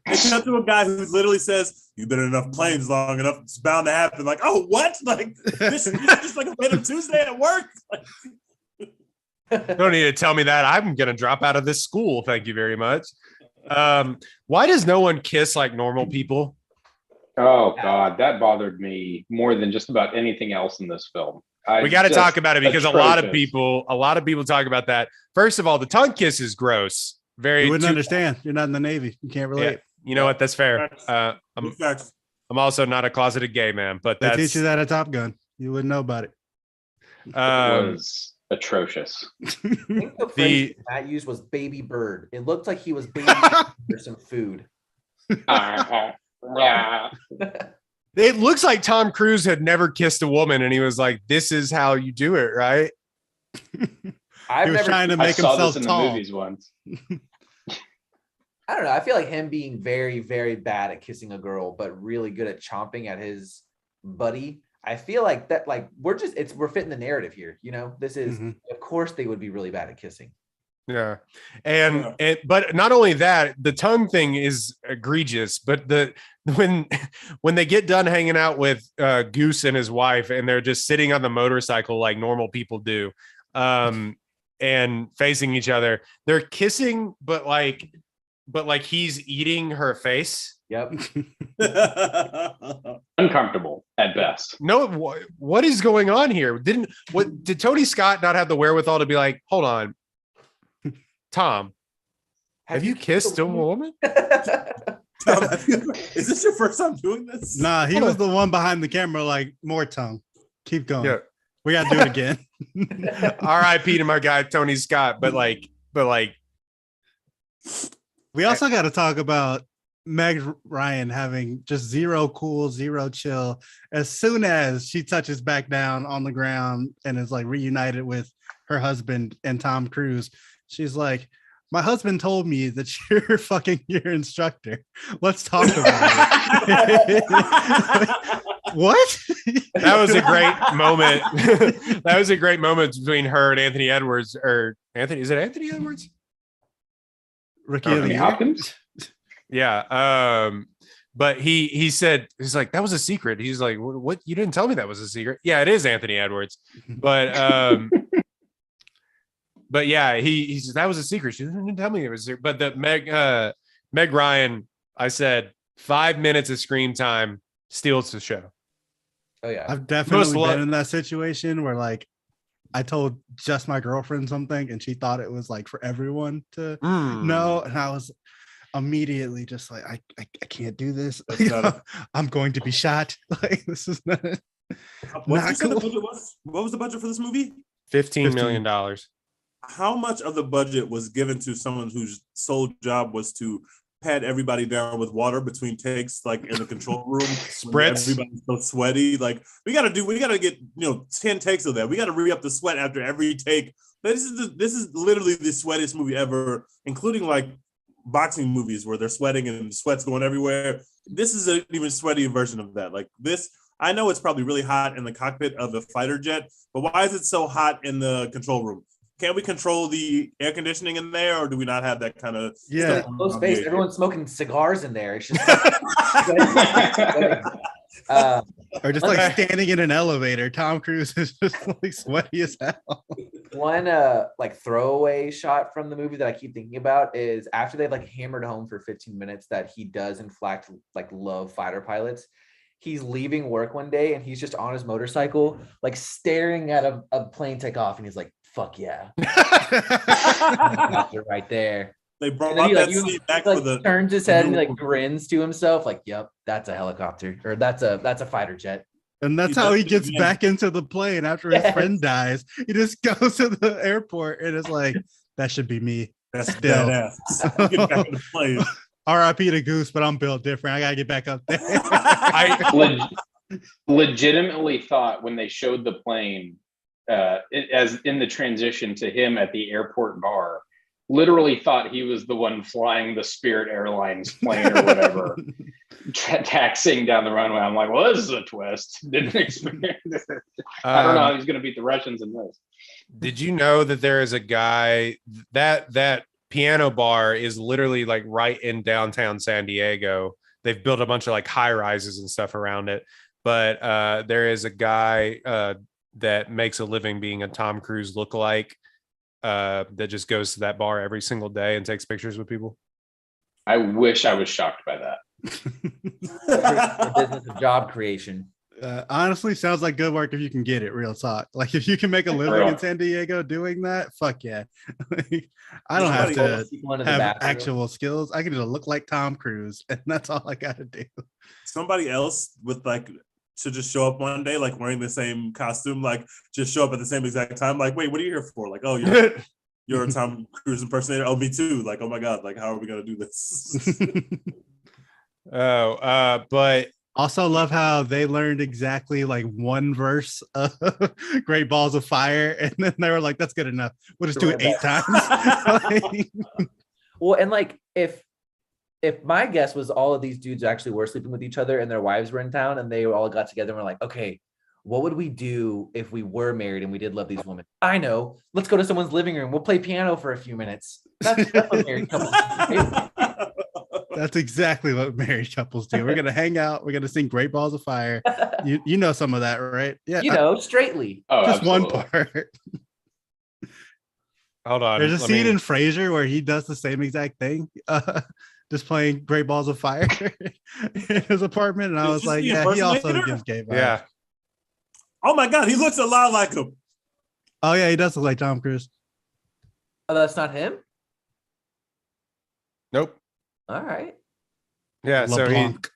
They cut to a guy who literally says, "You've been in enough planes long enough. It's bound to happen." Like, oh, what? Like this is just like a random Tuesday at work. Don't need to tell me that. I'm gonna drop out of this school. Thank you very much. Why does no one kiss like normal people? Oh God, that bothered me more than just about anything else in this film. We got to talk about it because a lot of people talk about that. First of all, the tongue kiss is gross. You wouldn't understand. You're not in the Navy. You can't relate. Yeah, you know what? That's fair. I'm also not a closeted gay man, but they teach you that at Top Gun. You wouldn't know about it. It was atrocious. I think the phrase Matt used was baby bird. It looked like he was baby for some food. It looks like Tom Cruise had never kissed a woman, and he was like, "This is how you do it, right?" He was trying to make himself tall. The movies once. I don't know. I feel like him being very, very bad at kissing a girl, but really good at chomping at his buddy. I feel like that, like we're fitting the narrative here. You know, this is of course they would be really bad at kissing. Yeah. But not only that, the tongue thing is egregious, but when they get done hanging out with Goose and his wife, and they're just sitting on the motorcycle like normal people do, and facing each other, they're kissing, but like he's eating her face. Yep. Uncomfortable at best. No, what is going on here? Did Tony Scott not have the wherewithal to be like, hold on, Tom, have you kissed a woman? Tom, is this your first time doing this? Nah, he was the one behind the camera, like, more tongue. Keep going. Yeah. We got to do it again. R.I.P. to my guy, Tony Scott. But we also got to talk about Meg Ryan having just zero cool, zero chill. As soon as she touches back down on the ground and is like reunited with her husband and Tom Cruise, she's like, my husband told me that you're fucking your instructor. Let's talk about it. What? That was a great moment. That was a great moment between her and Anthony Edwards. Or Anthony, is it Anthony Edwards? Ricky Hopkins? Yeah. But he said, he's like, that was a secret. He's like, what? You didn't tell me that was a secret. Yeah, it is Anthony Edwards. But but yeah, he said that was a secret. She didn't tell me it was a secret. But the Meg Ryan, I said 5 minutes of screen time steals the show. Oh yeah, I've definitely been in that situation where like I told just my girlfriend something and she thought it was like for everyone to know, and I was immediately just like, I can't do this. I'm going to be shot. Like this is not cool. What was the budget for this movie? $15 million. How much of the budget was given to someone whose sole job was to pat everybody down with water between takes, like in the control room? Spritz. Everybody's so sweaty. Like we gotta get 10 takes of that. We gotta re-up the sweat after every take. This is literally the sweatiest movie ever, including like boxing movies where they're sweating and the sweat's going everywhere. This is an even sweaty version of that. Like this, I know it's probably really hot in the cockpit of the fighter jet, but why is it so hot in the control room? can we control the air conditioning in there, or do we not have that kind of? Yeah. Close space. Everyone's smoking cigars in there. It's just Or just like standing in an elevator. Tom Cruise is just like sweaty as hell. one like throwaway shot from the movie that I keep thinking about is after they've like hammered home for 15 minutes that he does in fact like love fighter pilots. He's leaving work one day and he's just on his motorcycle, like staring at a plane take off, and he's like, "Fuck yeah!" Right there. They brought He, that like, scene back like, for the. turns his head and like grins to himself, like, "Yep, that's a helicopter, or that's a fighter jet." And that's how he gets back into the plane after his friend dies. He just goes to the airport and is like, that should be me. That's Still. badass. Get back in the plane. RIP to Goose, but I'm built different. I gotta get back up there. I legitimately thought when they showed the plane, as in the transition to him at the airport bar, literally thought he was the one flying the Spirit Airlines plane or whatever, taxiing down the runway. I'm like, well, this is a twist. Didn't experience it. I don't know how he's going to beat the Russians in this. Did you know that there is a guy that piano bar is literally like right in downtown San Diego? They've built a bunch of like high rises and stuff around it, but there is a guy that makes a living being a Tom Cruise lookalike that just goes to that bar every single day and takes pictures with people. I wish I was shocked by that. The business of job creation. Honestly, sounds like good work if you can get it. Real talk. Like if you can make a living in San Diego doing that, fuck yeah. I don't have to have actual skills. I can just look like Tom Cruise, and that's all I got to do. Somebody else with like should just show up one day, like wearing the same costume, like just show up at the same exact time. Like, wait, what are you here for? Like, oh, you're a Tom Cruise impersonator. Oh, me too. Like, oh my God, like how are we gonna do this? But also love how they learned exactly like one verse of Great Balls of Fire, and then they were like, that's good enough. We'll just do it 8 times. Well, and like if my guess was all of these dudes actually were sleeping with each other and their wives were in town and they all got together and were like, okay, what would we do if we were married and we did love these women? I know. Let's go to someone's living room. We'll play piano for a few minutes. That's what married couples do. That's exactly what married couples do. We're gonna hang out. We're gonna sing Great Balls of Fire. You know some of that, right? Yeah, straightly. Oh, just absolutely. one part. Hold on. There's a scene in Frasier where he does the same exact thing, just playing Great Balls of Fire in his apartment, and I was like, yeah, he also gives gay vibes. Yeah. Oh my God, he looks a lot like him. Oh yeah, he does look like Tom Cruise. Oh, that's not him? Nope. All right. Yeah, so LeBlanc.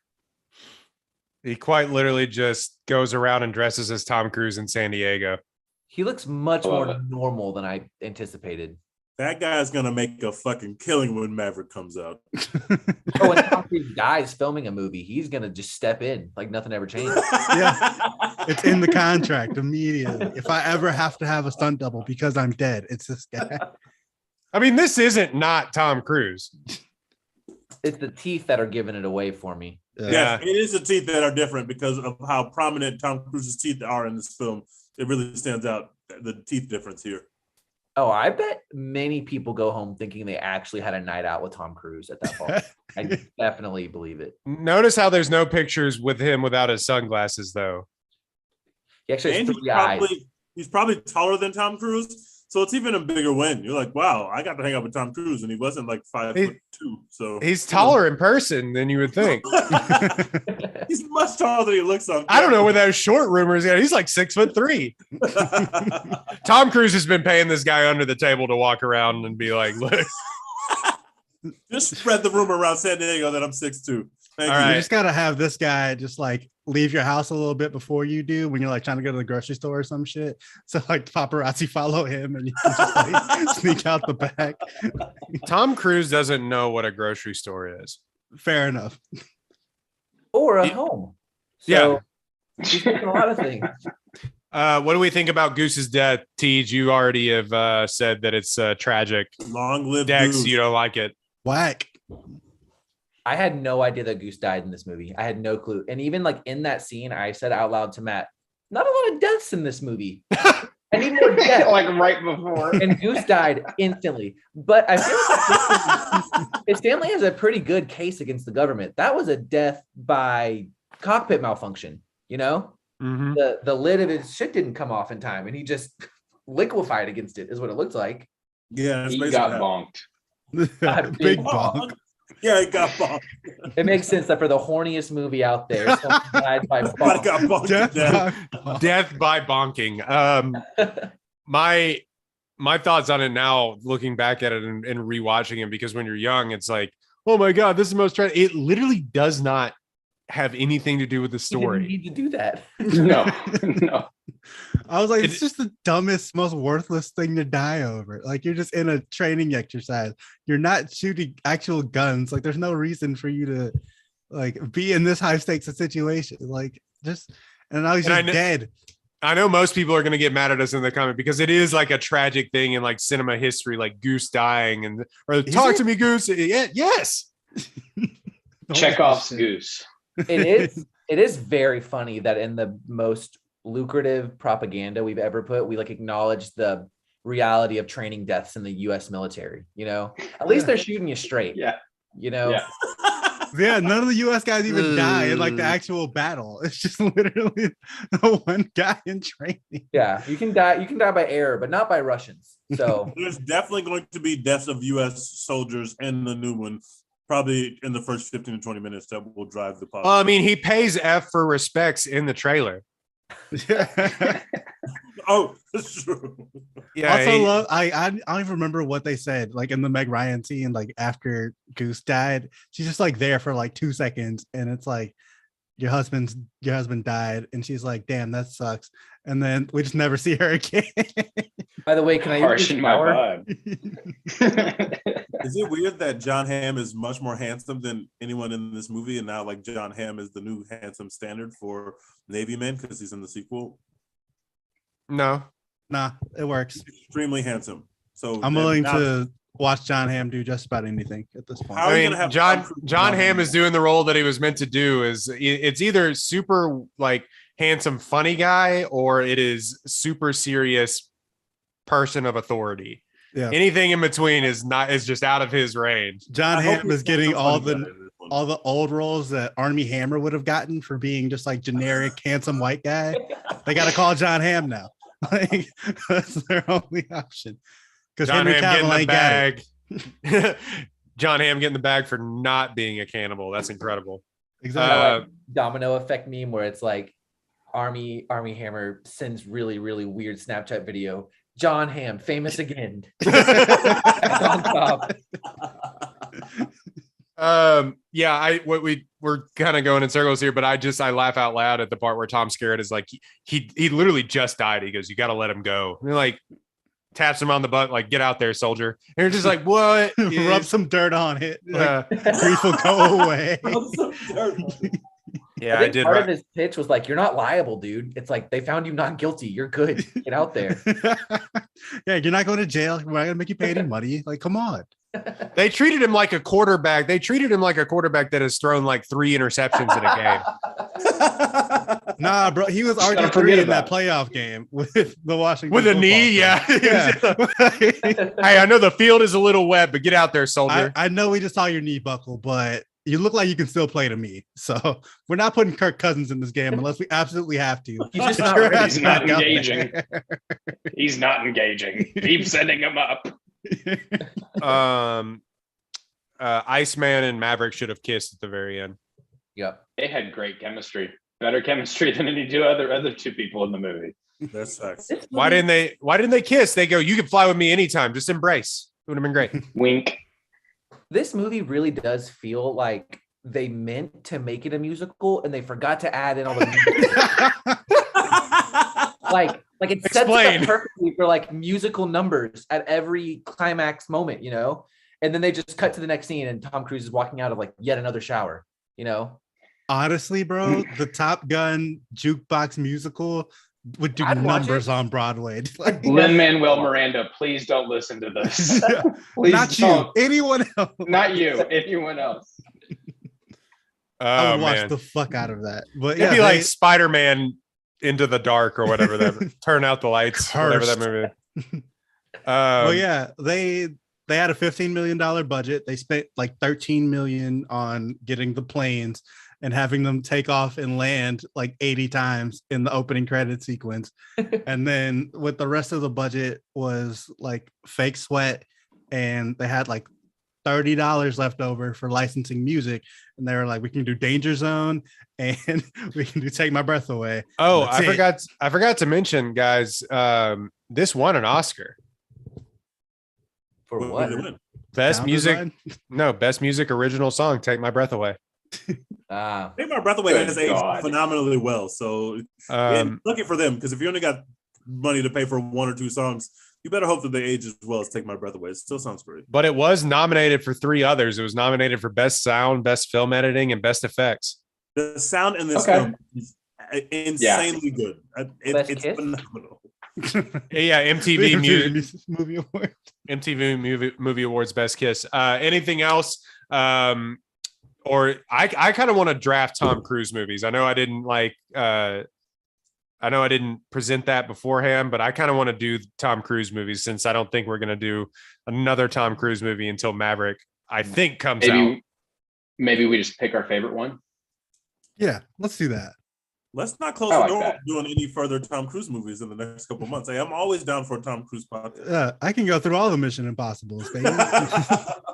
he quite literally just goes around and dresses as Tom Cruise in San Diego. He looks much more normal than I anticipated. That guy's gonna make a fucking killing when Maverick comes out. Oh, when Tom Cruise dies filming a movie, he's gonna just step in like nothing ever changed. Yeah, it's in the contract immediately. If I ever have to have a stunt double because I'm dead, it's this guy. I mean, this isn't not Tom Cruise. It's the teeth that are giving it away for me. Yeah, it is the teeth that are different because of how prominent Tom Cruise's teeth are in this film. It really stands out, the teeth difference here. Oh, I bet many people go home thinking they actually had a night out with Tom Cruise at that point. I definitely believe it. Notice how there's no pictures with him without his sunglasses, though. He actually has And 3 eyes. he's probably taller than Tom Cruise. So it's even a bigger win. You're like, wow, I got to hang out with Tom Cruise, and he wasn't like 5'2". So he's taller in person than you would think. He's much taller than he looks on. I don't know where those short rumors are. He's like 6'3". Tom Cruise has been paying this guy under the table to walk around and be like, look. Just spread the rumor around San Diego that I'm 6'2". Thank you. You just gotta have this guy just like leave your house a little bit before you do when you're like trying to go to the grocery store or some shit. So like paparazzi follow him and you can just like sneak out the back. Tom Cruise doesn't know what a grocery store is. Fair enough. Or a home. So Yeah. he's doing a lot of things. What do we think about Goose's death? Tej, you already have said that it's tragic. Long live Dex, Goose. you don't like it. Whack. I had no idea that Goose died in this movie. I had no clue. And even like in that scene, I said out loud to Matt, not a lot of deaths in this movie. I need more death. Like right before. And Goose died instantly. But I feel like Stanley has a pretty good case against the government. That was a death by cockpit malfunction, you know? Mm-hmm. The lid of his shit didn't come off in time, and he just liquefied against it, is what it looked like. Yeah, He got bonked. Big bonk. Yeah, it got bonked. It makes sense that for the horniest movie out there, someone died by Somebody bonk. got bonked to death. Death by bonking. My thoughts on it now, looking back at it and rewatching it, because when you're young, it's like, oh my god, this is the most. It literally does not have anything to do with the He didn't story. need to do that. No. I was like, it's just the dumbest, most worthless thing to die over. Like, you're just in a training exercise. You're not shooting actual guns. Like, there's no reason for you to like be in this high stakes situation. Like, just and now he's just dead. I know most people are going to get mad at us in the comment because it is like a tragic thing in like cinema history, like Goose dying or talk to me, Goose. Yeah, yes. Chekhov's Goose. It is very funny that in the most lucrative propaganda we've ever put, we like acknowledge the reality of training deaths in the US military, you know? At least they're shooting you straight. Yeah. You know? Yeah. Yeah, none of the US guys even die in like the actual battle. It's just literally the one guy in training. Yeah, you can die by error, but not by Russians. So there's definitely going to be deaths of US soldiers in the new one, probably in the first 15 to 20 minutes, that will drive the podcast. Well, I mean, he pays F for respects in the trailer. Oh, that's true. Yeah. Also, I don't even remember what they said. Like in the Meg Ryan scene, like after Goose died, she's just like there for like 2 seconds, and it's like your husband died, and she's like, "Damn, that sucks." And then we just never see her again. by the way, can I Harsh in my vibe. Is it weird that John Hamm is much more handsome than anyone in this movie, and now like John Hamm is the new handsome standard for Navy men because he's in the sequel? No. Nah, it works. Extremely handsome. So I'm willing to watch John Hamm do just about anything at this point. How are you I gonna mean, have John Hamm is doing the role that he was meant to do. It's either super like handsome, funny guy, or it is super serious person of authority. Yeah. Anything in between is just out of his range. John I hope Hamm he's is getting not all funny guy the in this one. all the old roles that Armie Hammer would have gotten for being just like generic handsome white guy. They got to call John Hamm now. Like, that's their only option. Because John Henry Hamm Cavill getting ain't the got it. bag. John Hamm getting the bag for not being a cannibal. That's incredible. Exactly. like domino effect meme where it's like Armie Hammer sends really, really weird Snapchat video. John Hamm, famous again. On top. Yeah, we're kind of going in circles here, but I laugh out loud at the part where Tom Skerritt is like, he literally just died. He goes, "You got to let him go." And he like taps him on the butt, like, "Get out there, soldier." And you're just like, what? Rub some dirt on it. Like, grief will go away. Yeah, I think I did. part of his pitch was like, "You're not liable, dude. It's like they found you not guilty. You're good. Get out there." Yeah, you're not going to jail. We're not gonna make you pay any money. Like, come on. They treated him like a quarterback. They treated him like a quarterback that has thrown like 3 interceptions in a game. Nah, bro, he was Just gotta RG3 forget in that about playoff game with the Washington With a football knee, team. yeah. Yeah. Hey, I know the field is a little wet, but get out there, soldier. I know we just saw your knee buckle, but you look like you can still play to me. So we're not putting Kirk Cousins in this game unless we absolutely have to. He's just Get not your ready. ass He's not back out engaging. there. He's not engaging. Keep sending him up. Iceman and Maverick should have kissed at the very end. Yep. They had great chemistry. Better chemistry than any other two people in the movie. That sucks. Why didn't they kiss? They go, "You can fly with me anytime. Just embrace." It would have been great. Wink. This movie really does feel like they meant to make it a musical and they forgot to add in all the music. like it sets it Explain. up perfectly for like musical numbers at every climax moment, you know? And then they just cut to the next scene and Tom Cruise is walking out of like yet another shower, you know? Honestly, bro, the Top Gun jukebox musical would do I'd watch numbers it. on Broadway. Like, Lin-Manuel Miranda, please don't listen to this. Please not you, don't. anyone else. Not you. Anyone else. I Oh would watch man, the fuck out of that. But it'd yeah, be like Spider-Man Into the Dark or whatever that Turn Out the Lights, whatever that movie. Well, yeah, they had a $15 million budget. They spent like 13 million on getting the planes and having them take off and land like 80 times in the opening credit sequence. And then with the rest of the budget was like fake sweat, and they had like $30 left over for licensing music, and they were like, we can do Danger Zone and we can do Take My Breath Away. Oh, I forgot to mention, guys, this won an Oscar. For What what? did they win? Best Sound music. design? No, best music original song, Take My Breath Away. Take My Breath Away Good has aged God. phenomenally well. So lucky for them, because if you only got money to pay for one or two songs, you better hope that they age as well as Take My Breath Away. It still sounds great. But it was nominated for 3 others. It was nominated for best sound, best film editing, and best effects. The sound in this Okay. film is insanely good. Best It's Kiss? phenomenal. Yeah, MTV Music, Movie Award. MTV Movie Awards Best Kiss. Anything else? Or I kind of want to draft Tom Cruise movies. I know I didn't present that beforehand, but I kind of want to do Tom Cruise movies, since I don't think we're going to do another Tom Cruise movie until Maverick, I think, comes out. Maybe we just pick our favorite one. Yeah, let's do that. Let's not close I the like door that. on doing any further Tom Cruise movies in the next couple of months. Hey, I'm always down for a Tom Cruise podcast. I can go through all the Mission Impossibles, baby.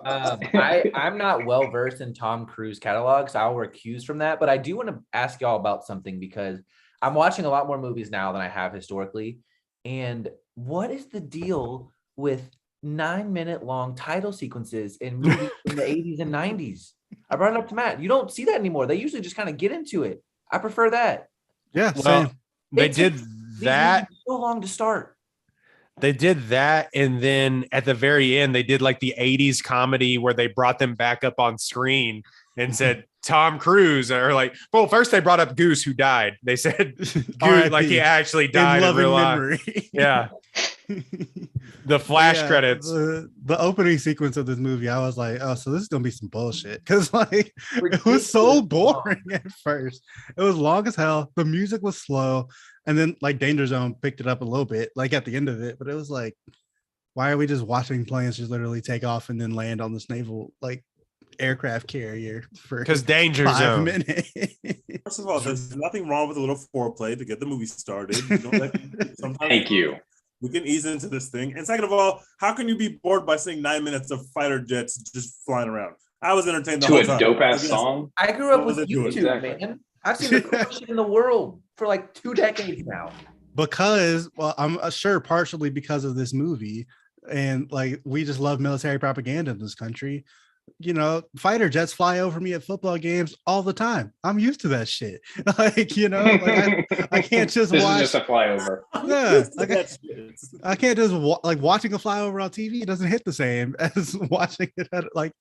I'm not well versed in Tom Cruise catalog, so I'll recuse from that. But I do want to ask y'all about something, because I'm watching a lot more movies now than I have historically. And what is the deal with 9-minute long title sequences in movies in the 80s and 90s? I brought it up to Matt. You don't see that anymore. They usually just kind of get into it. I prefer that. Yeah, Well, same. they It did takes these that. movies so long to start. They did that, and then at the very end, they did like the 80s comedy where they brought them back up on screen and said Tom Cruise, or like, well, first they brought up Goose, who died. They said Goose, like he actually died in real life. memory. Yeah, the flash Yeah, credits. The opening sequence of this movie, I was like, oh, so this is gonna be some bullshit, because like it was Ridiculous so long. boring at first. It was long as hell. The music was slow, and then like Danger Zone picked it up a little bit, like at the end of it. But it was like, why are we just watching planes just literally take off and then land on this naval like aircraft carrier for Because Danger 5 Zone. minutes? First of all, there's nothing wrong with a little foreplay to get the movie started. You know, sometimes Thank you. we can ease into this thing. And second of all, how can you be bored by seeing 9 minutes of fighter jets just flying around? I was entertained the To whole a time. dope ass Yes. song. I grew up What with was it doing? YouTube, Exactly. man. I've seen the coolest shit in the world for like 2 decades now. Because, well, I'm sure partially because of this movie, and like we just love military propaganda in this country. You know, fighter jets fly over me at football games all the time. I'm used to that shit. Like, you know, like I can't just This watch. is just a flyover. Yeah, like That shit. I can't just like watching a flyover on TV. It doesn't hit the same as watching it at like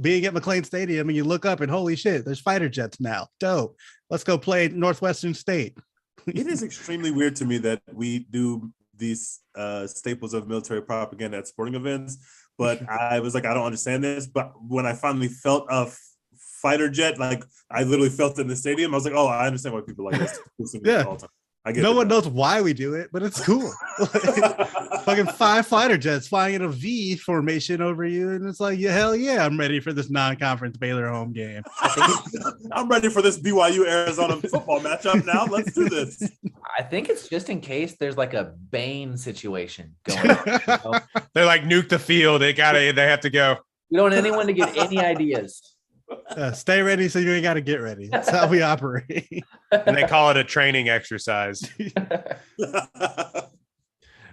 being at McLean Stadium, and you look up and holy shit, there's fighter jets now. Dope. Let's go play Northwestern State. It is extremely weird to me that we do these staples of military propaganda at sporting events, but I was like, I don't understand this. But when I finally felt a fighter jet, like I literally felt it in the stadium, I was like, oh, I understand why people like this. Yeah. All the time. I get No it one now. knows why we do it, but it's cool. Like, fucking 5 fighter jets flying in a V formation over you, and it's like, yeah, hell yeah, I'm ready for this non-conference Baylor home game. I'm ready for this BYU Arizona football matchup now. Let's do this. I think it's just in case there's like a Bane situation going on. You know? They're like, nuke the field. They have to go. We don't want anyone to get any ideas. Stay ready so you ain't got to get ready. That's how we operate. And they call it a training exercise.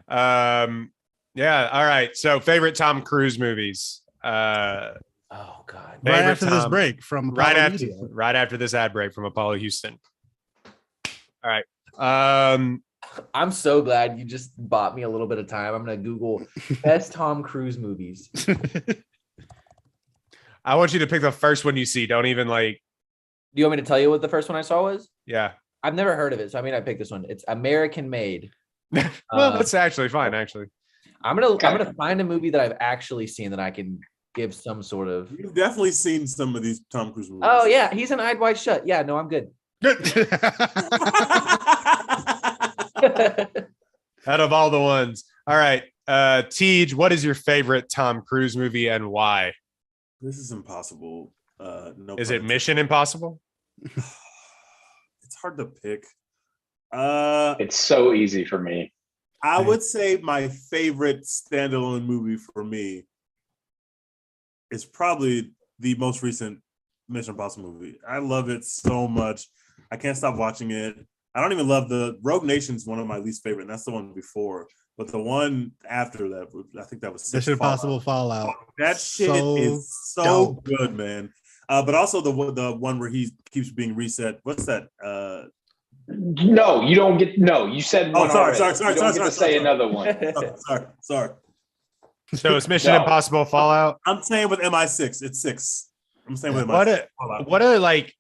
Yeah. All right. So favorite Tom Cruise movies. Oh God. Right Favorite after this Tom- break from right Apollo after Media. right after this ad break from Apollo Houston. All right. I'm so glad you just bought me a little bit of time. I'm gonna Google best Tom Cruise movies. I want you to pick the first one you see. Don't even like, Do you want me to tell you what the first one I saw was? yeah. I've never heard of it, so I mean I picked this one. It's American Made. Well, that's actually fine. Actually, I'm gonna find a movie that I've actually seen that I can give some sort of. You've definitely seen some of these Tom Cruise movies. Oh yeah, he's an Eyed Wide Shut. Yeah, no, I'm good. Out of all the ones. All right. Tej, what is your favorite Tom Cruise movie and why? This is impossible. No. Is it Mission Impossible? It's hard to pick. It's so easy for me. I would say my favorite standalone movie for me is probably the most recent Mission Impossible movie. I love it so much. I can't stop watching it. I don't even love the Rogue Nation's one of my least favorite, and that's the one before. But the one after that, I think that was Mission Impossible Fallout. That shit is so good, man. But also the one where he keeps being reset. What's that? No, you don't get. No, you said one. Sorry. Say another one. Sorry. So it's Mission Impossible Fallout. I'm saying with MI6, it's 6. I'm saying with MI6. What a like,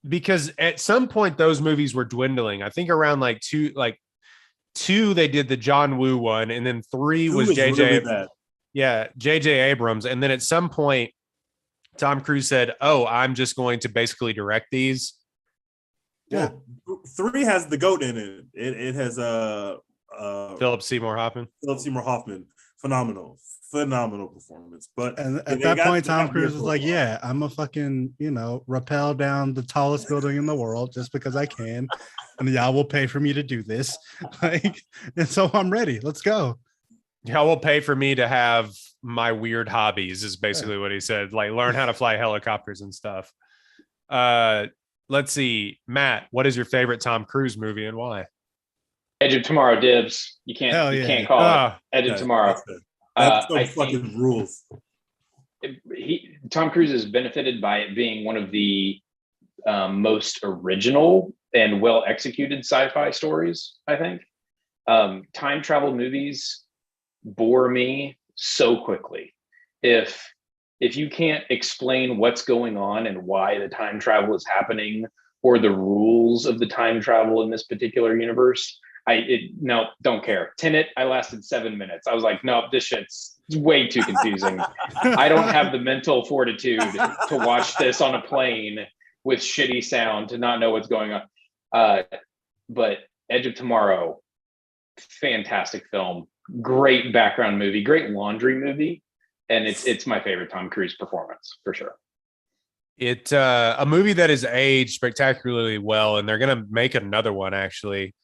because at some point those movies were dwindling. I think around like two they did the John Woo one, and then 3 was JJ. Really yeah, JJ Abrams, and then at some point Tom Cruise said, "Oh, I'm just going to basically direct these." Yeah, 3 has the GOAT in it. It has Philip Seymour Hoffman. Phenomenal performance. But and at that point, Tom Cruise was like, "Yeah, I'm a fucking rappel down the tallest building in the world just because I can, and y'all will pay for me to do this." Like, and so I'm ready. Let's go. Y'all will pay for me to have my weird hobbies. Is basically what he said. Like learn how to fly helicopters and stuff. Let's see, Matt. What is your favorite Tom Cruise movie and why? Edge of Tomorrow, dibs. You can't call it Edge of Tomorrow. That's so fucking rules. Tom Cruise has benefited by it being one of the most original and well executed sci-fi stories. I think time travel movies bore me so quickly. If you can't explain what's going on and why the time travel is happening or the rules of the time travel in this particular universe, don't care. Tenet, I lasted 7 minutes. I was like, no, this shit's way too confusing. I don't have the mental fortitude to watch this on a plane with shitty sound to not know what's going on. But Edge of Tomorrow, fantastic film, great background movie, great laundry movie. And it's my favorite Tom Cruise performance for sure. It's a movie that is aged spectacularly well, and they're going to make another one actually.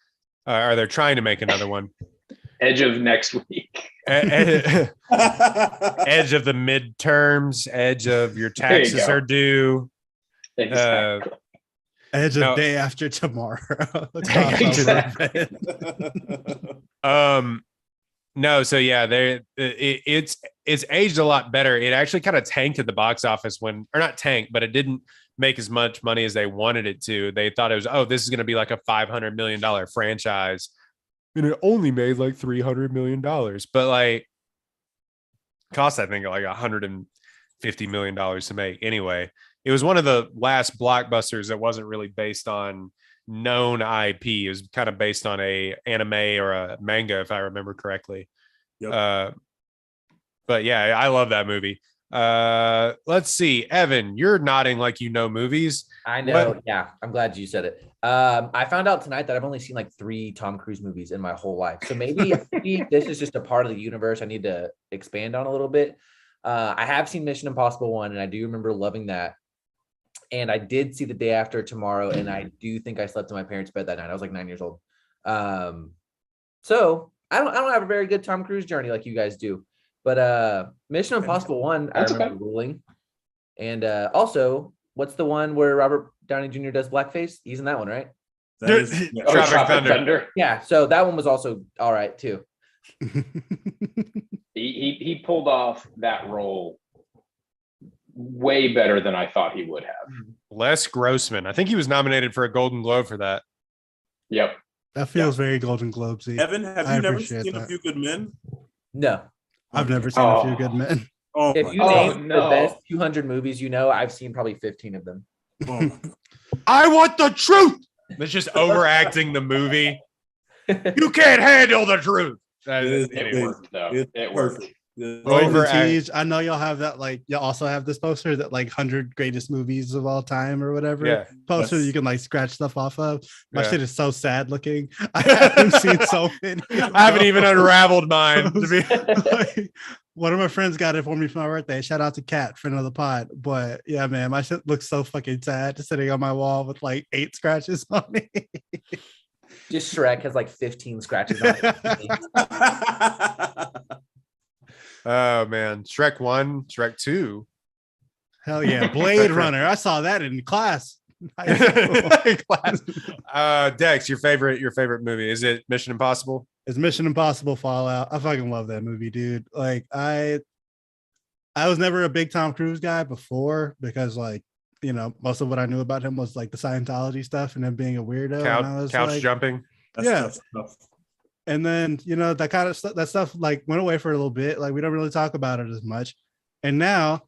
Or they're trying to make another one. Edge of next week. Edge of the midterms. Edge of your taxes are due. Exactly. Edge of day after tomorrow. No, so yeah, it's aged a lot better. It actually kind of tanked at the box office but it didn't make as much money as they wanted it to. They thought it was, this is going to be like a $500 million franchise, and it only made like $300 million. But like, cost I think like $150 million to make. Anyway, it was one of the last blockbusters that wasn't really based on known IP. It was kind of based on a anime or a manga, if I remember correctly. Yep. But yeah, I love that movie. Let's see, Evan, you're nodding like you know movies. I know. Yeah, I'm glad you said it. I found out tonight that I've only seen like 3 Tom Cruise movies in my whole life. So maybe this is just a part of the universe I need to expand on a little bit. I have seen Mission Impossible 1, and I do remember loving that. And I did see The Day After Tomorrow, and I do think I slept in my parents' bed that night. I was like 9 years old. So I don't have a very good Tom Cruise journey like you guys do. But Mission Impossible 1, I remember ruling. And also, what's the one where Robert Downey Jr. does blackface? He's in that one, right? Tropic Thunder. Yeah, so that one was also all right too. He pulled off that role way better than I thought he would have. Les Grossman. I think he was nominated for a Golden Globe for that. Yep. That feels very Golden Globesy. Evan, have you never seen A Few Good Men? No. I've never seen A Few Good Men. If you name the best 200 movies I've seen probably 15 of them. I want the truth. It's just overacting the movie. You can't handle the truth. It worked, though. It worked. Over Overact- I know y'all have that, like y'all also have this poster that like 100 greatest movies of all time or whatever. Yeah. Poster that Yes. you can like scratch stuff off of. My Yeah. shit is so sad looking. I haven't seen so many. I haven't even unraveled mine. To be- Like, one of my friends got it for me for my birthday. Shout out to Kat, friend of the pod. But yeah, man, my shit looks so fucking sad, just sitting on my wall with like 8 scratches on it. Just Shrek has like 15 scratches on it. Oh man, Shrek 1, Shrek 2. Hell yeah, Blade Runner. I saw that in class. Class. Dex, your favorite movie, is it Mission Impossible? It's Mission Impossible Fallout. I fucking love that movie, dude. Like I was never a big Tom Cruise guy before because like, you know, most of what I knew about him was like the Scientology stuff and him being a weirdo. And I was Couch like, jumping. Yeah. That's tough. and then, you know, that kind of stuff, that stuff like went away for a little bit. Like we don't really talk about it as much. And now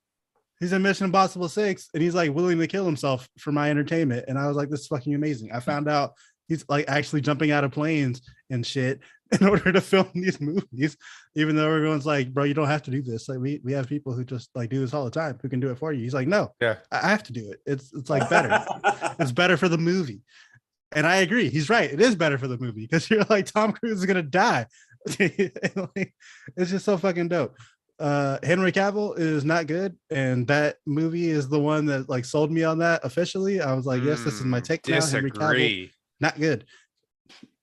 he's in Mission Impossible 6 and he's like willing to kill himself for my entertainment. And I was like, this is fucking amazing. I found out he's like actually jumping out of planes and shit in order to film these movies, even though everyone's like, bro, you don't have to do this. Like we have people who just like do this all the time who can do it for you. He's like, no, Yeah. I have to do it. It's like better. It's better for the movie. And I agree. He's right. It is better for the movie because you're like, Tom Cruise is gonna die. Like, it's just so fucking dope. Henry Cavill is not good, and that movie is the one that like sold me on that officially. I was like, yes, this is my take now. Henry Cavill, Disagree. not good.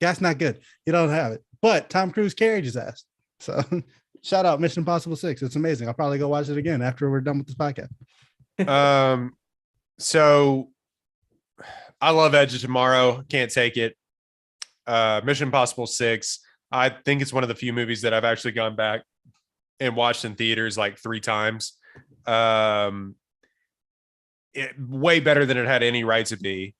That's not good. You don't have it. But Tom Cruise carried his ass. So shout out Mission Impossible 6. It's amazing. I'll probably go watch it again after we're done with this podcast. So I love Edge of Tomorrow. Can't take it. Mission Impossible 6. I think it's one of the few movies that I've actually gone back and watched in theaters like 3 times. Way better than it had any right to be.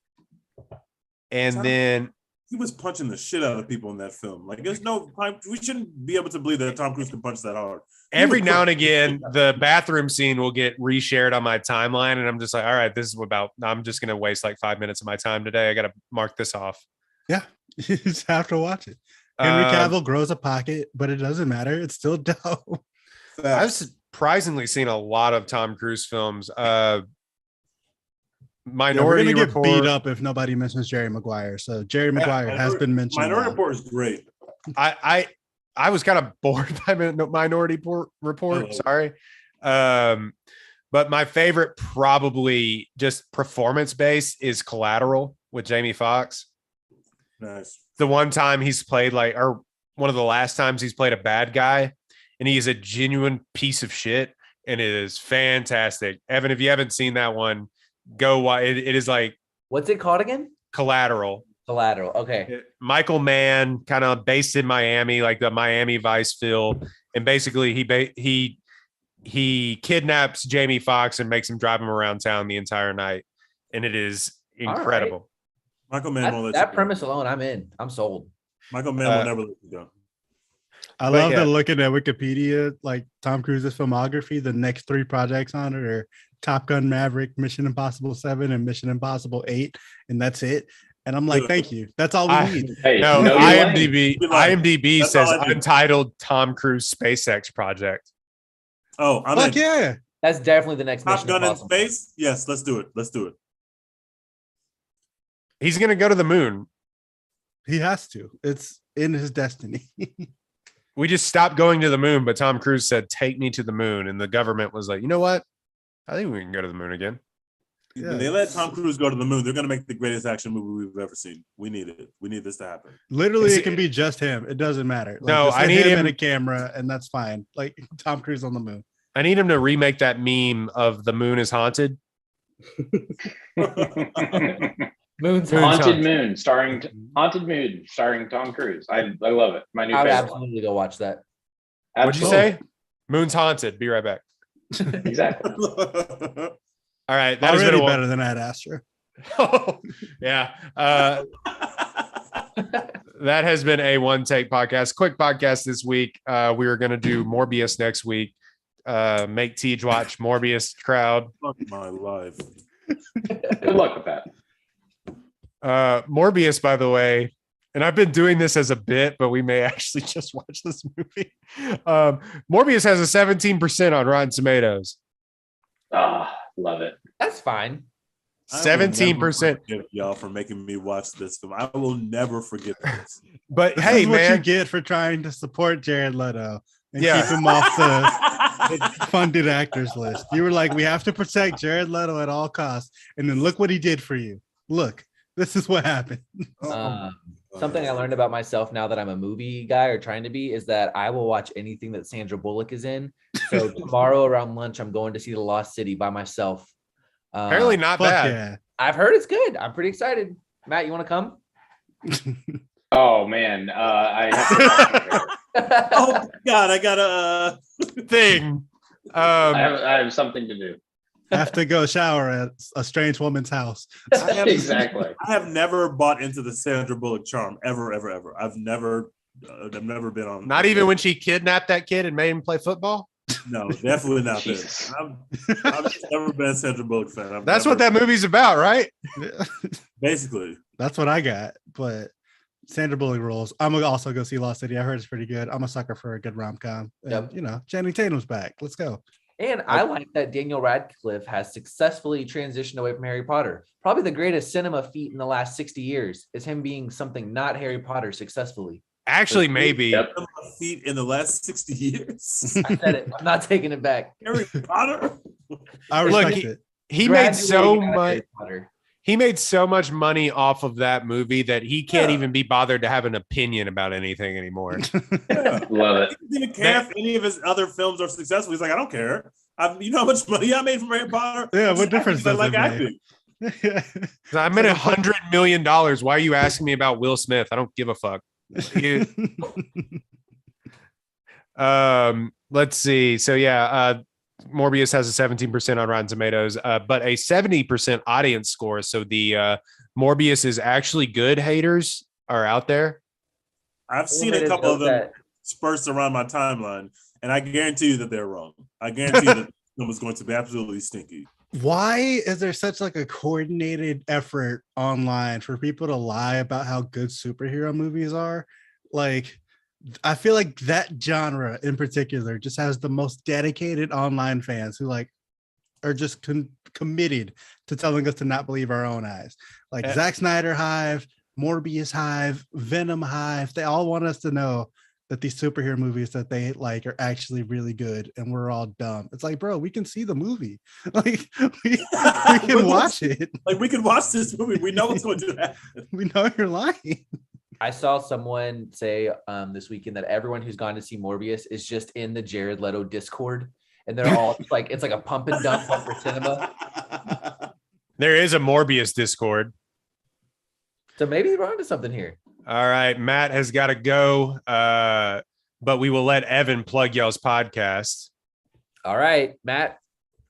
And then He was punching the shit out of people in that film. Like, there's no time. We shouldn't be able to believe that Tom Cruise can punch that hard. every now and again, the bathroom scene will get reshared on my timeline. And I'm just like, all right, this is about, I'm just going to waste like 5 minutes of my time today. I got to mark this off. Yeah, you just have to watch it. Henry Cavill grows a pocket, but it doesn't matter. It's still dope. I've surprisingly seen a lot of Tom Cruise films. Minority We're gonna Report. get beat up if nobody mentions Jerry Maguire. So Jerry Maguire has been mentioned. Minority Report is great. I was kind of bored by Minority Report. Oh. Sorry. But my favorite, probably just performance based, is Collateral with Jamie Foxx. Nice. The one time he's played like, or one of the last times he's played a bad guy, and he is a genuine piece of shit, and it is fantastic. Evan, if you haven't seen that one, go watch. It is like What's it called again? Collateral. Collateral. Okay. Michael Mann, kind of based in Miami, like the Miami Vice feel, and basically he kidnaps Jamie Foxx and makes him drive him around town the entire night, and it is incredible. Michael Mann won't let That you premise alone, I'm in. I'm sold. go. Michael Mann will never let you go. I But love yeah. that looking at Wikipedia, like Tom Cruise's filmography. The next 3 projects on it are Top Gun Maverick, Mission Impossible 7, and Mission Impossible 8, and that's it. And I'm like, thank you. That's all we need. Hey, No, know your lane. IMDb That's says all I do. untitled Tom Cruise SpaceX project. Oh, I'm Fuck in. yeah. That's definitely the next Top Mission Gun in Impossible. space? Yes, let's do it. Let's do it. He's gonna go to the moon. He has to. It's in his destiny. We just stopped going to the moon, but Tom Cruise said, "Take me to the moon," and the government was like, "You know what? I think we can go to the moon again." Yeah. When they let Tom Cruise go to the moon, they're going to make the greatest action movie we've ever seen. We need it. We need this to happen. Literally, Is it can be just him. It doesn't matter. Like, No, just I get need him- and a camera, and that's fine. Like Tom Cruise on the moon. I need him to remake that meme of the moon is haunted. Moon's Moon. Haunted. Haunted Moon, starring Tom Cruise. I love it. My new I would favorite. absolutely go watch that. What'd you say? Moon's haunted. Be right back. Exactly. All right, that has been Already a better than Ad Astra. yeah. That has been a one take podcast. Quick podcast this week. We are going to do Morbius next week. Make Tej watch Morbius crowd. Fuck my life. Good luck with that. Morbius, by the way, and I've been doing this as a bit, but we may actually just watch this movie. Morbius has a 17% on Rotten Tomatoes. Love it. That's fine. 17%. Y'all for making me watch this film. I will never forget this. But This hey, is what you man, get for trying to support Jared Leto and Yeah. keep him off the funded actors list. You were like, we have to protect Jared Leto at all costs. And then look what he did for you. Look, this is what happened. Something I learned about myself now that I'm a movie guy or trying to be is that I will watch anything that Sandra Bullock is in. So tomorrow around lunch, I'm going to see The Lost City by myself. apparently not Fuck bad. yeah. I've heard it's good. I'm pretty excited. Matt, you want to come? Oh man, I have to Oh God, I got Thing. I have something to do. Have to go shower at a strange woman's house. Exactly. I have never bought into the Sandra Bullock charm ever. I've never been on. Not even when she kidnapped that kid and made him play football. No, definitely not there. Jesus. I've just never been a Sandra Bullock fan. That's what that movie's about, right? basically. That's what I got. But Sandra Bullock rules. I'm gonna also go see Lost City. I heard it's pretty good. I'm a sucker for a good rom-com. And, Yep. you know, Channing Tatum's back. Let's go. And I like that Daniel Radcliffe has successfully transitioned away from Harry Potter. Probably the greatest cinema feat in the last 60 years is him being something not Harry Potter successfully. Actually, maybe. Yep. Feet in the last 60 years. I said it. I'm not taking it back. Harry Potter. I Look, respect it. He made so Graduating out of much. Harry Potter. He made so much money off of that movie that he can't Yeah. even be bothered to have an opinion about anything anymore. Yeah. Love it. He didn't care if any of his other films are successful. He's like, I don't care. You know how much money I made from Harry Potter? Yeah, I'm what just difference acting 'cause I does it like make? acting. I made $100 million. Why are you asking me about Will Smith? I don't give a fuck. Let's see. So yeah, Morbius has a 17% on Rotten Tomatoes, but a 70% audience score. So the Morbius is actually good haters are out there. I've seen a couple of them spurts around my timeline, and I guarantee you that they're wrong. I guarantee you that the film is going to be absolutely stinky. Why is there such like a coordinated effort online for people to lie about how good superhero movies are? Like, I feel like that genre in particular just has the most dedicated online fans who like are just committed to telling us to not believe our own eyes. Like Zack Snyder Hive, Morbius Hive, Venom Hive, they all want us to know that these superhero movies that they like are actually really good and we're all dumb. It's like, bro, we can see the movie. Like we can watch it. Like we can watch this movie. We know what's going to happen. We know you're lying. I saw someone say this weekend that everyone who's gone to see Morbius is just in the Jared Leto Discord, and they're all like, it's like a pump and dump one for cinema. There is a Morbius Discord. So maybe we're onto something here. All right, Matt has got to go, but we will let Evan plug y'all's podcast. All right, Matt,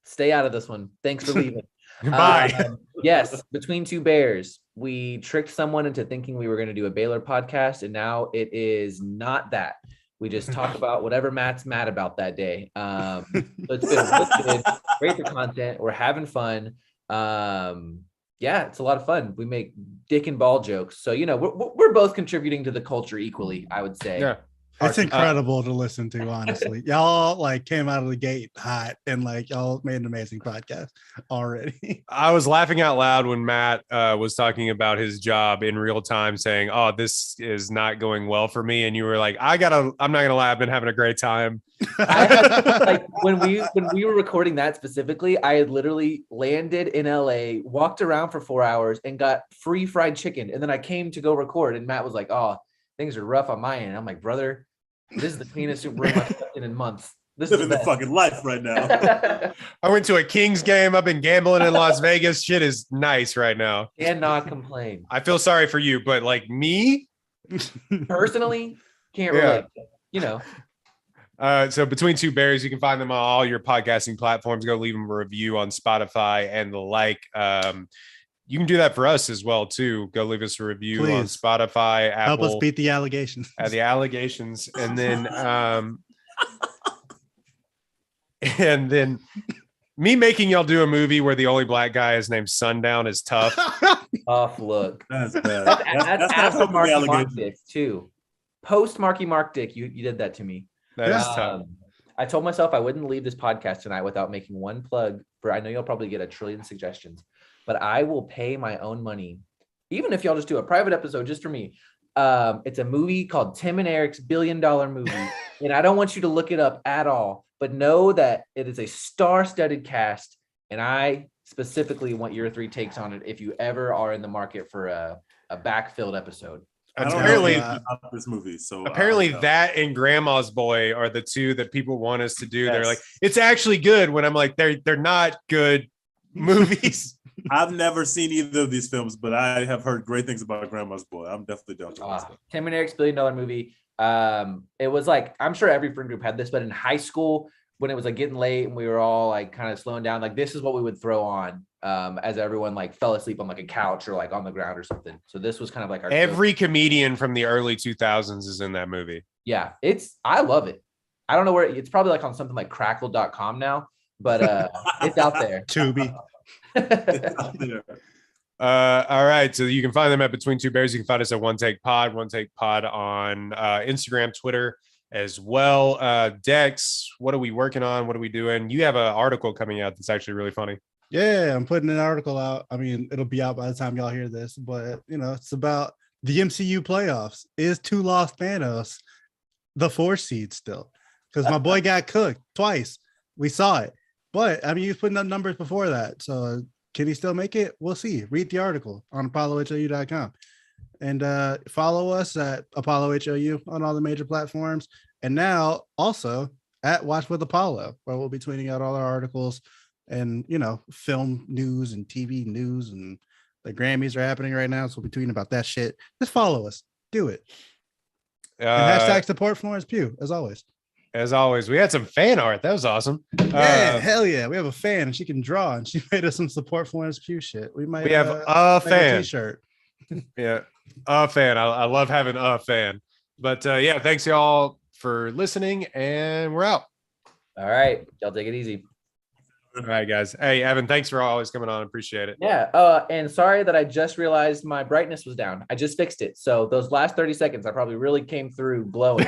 stay out of this one. Thanks for leaving. Bye. Yes, Between Two Bears. We tricked someone into thinking we were going to do a Baylor podcast, and now it is not that. We just talk about whatever Matt's mad about that day. So it's been good. Great for content. We're having fun. Yeah, it's a lot of fun. We make dick and ball jokes. So, you know, we're both contributing to the culture equally, I would say. Yeah. It's incredible to listen to, honestly. Y'all like came out of the gate hot and like y'all made an amazing podcast already. I was laughing out loud when Matt was talking about his job in real time, saying, "Oh, this is not going well for me," and you were like, I'm not gonna lie, I've been having a great time." Like when we were recording that specifically, I had literally landed in LA, walked around for 4 hours, and got free fried chicken. And then I came to go record, and Matt was like, "Oh, things are rough on my end." I'm like, "Brother, this is the cleanest room I've slept in months. This is Living the fucking life right now." I went to a Kings game. I've been gambling in Las Vegas. Shit is nice right now. Cannot complain. I feel sorry for you, but like me, Personally, can't Yeah. relate. You know. So Between Two Bears, you can find them on all your podcasting platforms. Go leave them a review on Spotify and the like. You can do that for us as well too. Go leave us a review on Please. Spotify, Apple. Help us beat the allegations. The allegations, and then Me making y'all do a movie where the only black guy is named Sundown is tough. Off look. That's bad. That's That's not after something Marky allegation. Mark Dick too. Post Marky Mark Dick, you did that to me. That is tough. I told myself I wouldn't leave this podcast tonight without making one plug for. I know you'll probably get a trillion suggestions, but I will pay my own money, even if y'all just do a private episode just for me. It's a movie called Tim and Eric's $1 billion movie, and I don't want you to look it up at all, but know that it is a star-studded cast, and I specifically want your 3 takes on it if you ever are in the market for a backfilled episode. Apparently, this movie. So apparently that and Grandma's Boy are the 2 that people want us to do. Yes. They're like, it's actually good. When I'm like, they're not good movies. I've never seen either of these films, but I have heard great things about Grandma's Boy. I'm definitely down to watch that. Tim and Eric's $1 billion movie. It was like, I'm sure every friend group had this, but in high school, when it was like getting late and we were all like kind of slowing down, like this is what we would throw on as everyone like fell asleep on like a couch or like on the ground or something. So this was kind of like our Every comedian from the early 2000s is in that movie. Yeah, I love it. I don't know where it's probably like on something like crackle.com now, but it's out there. Tubi. All right, so you can find them at Between Two Bears. You can find us at One Take Pod on Instagram, Twitter as well. Dex, what are we working on? What are we doing? You have an article coming out that's actually really funny. Yeah, I'm putting an article out. I mean, it'll be out by the time y'all hear this, but it's about the MCU playoffs. Is 2 lost Thanos the 4 seed still? Because my boy got cooked twice. We saw it. But I mean, he was putting up numbers before that. So can he still make it? We'll see. Read the article on ApolloHOU.com. And follow us at ApolloHOU on all the major platforms. And now also at Watch with Apollo, where we'll be tweeting out all our articles and, film news and TV news. And the Grammys are happening right now. So we'll be tweeting about that shit. Just follow us. Do it. And hashtag support Florence Pugh, as always. As always, we had some fan art. That was awesome. Yeah, hell yeah. We have a fan and she can draw and she made us some support Florence Pugh shit. We have a fan t-shirt. Yeah, a fan. I love having a fan. But yeah, thanks y'all for listening, and we're out. All right, y'all take it easy. All right, guys. Hey, Evan, thanks for always coming on. Appreciate it. Yeah. And sorry that I just realized my brightness was down. I just fixed it. So those last 30 seconds, I probably really came through glowing.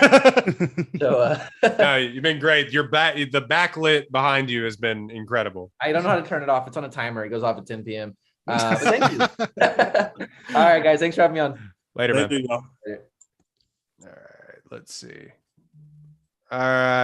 So no, you've been great. The backlit behind you has been incredible. I don't know how to turn it off. It's on a timer. It goes off at 10 p.m. But thank you. All right, guys. Thanks for having me on. Later, man. Thank you, y'all. All right. Let's see. All right.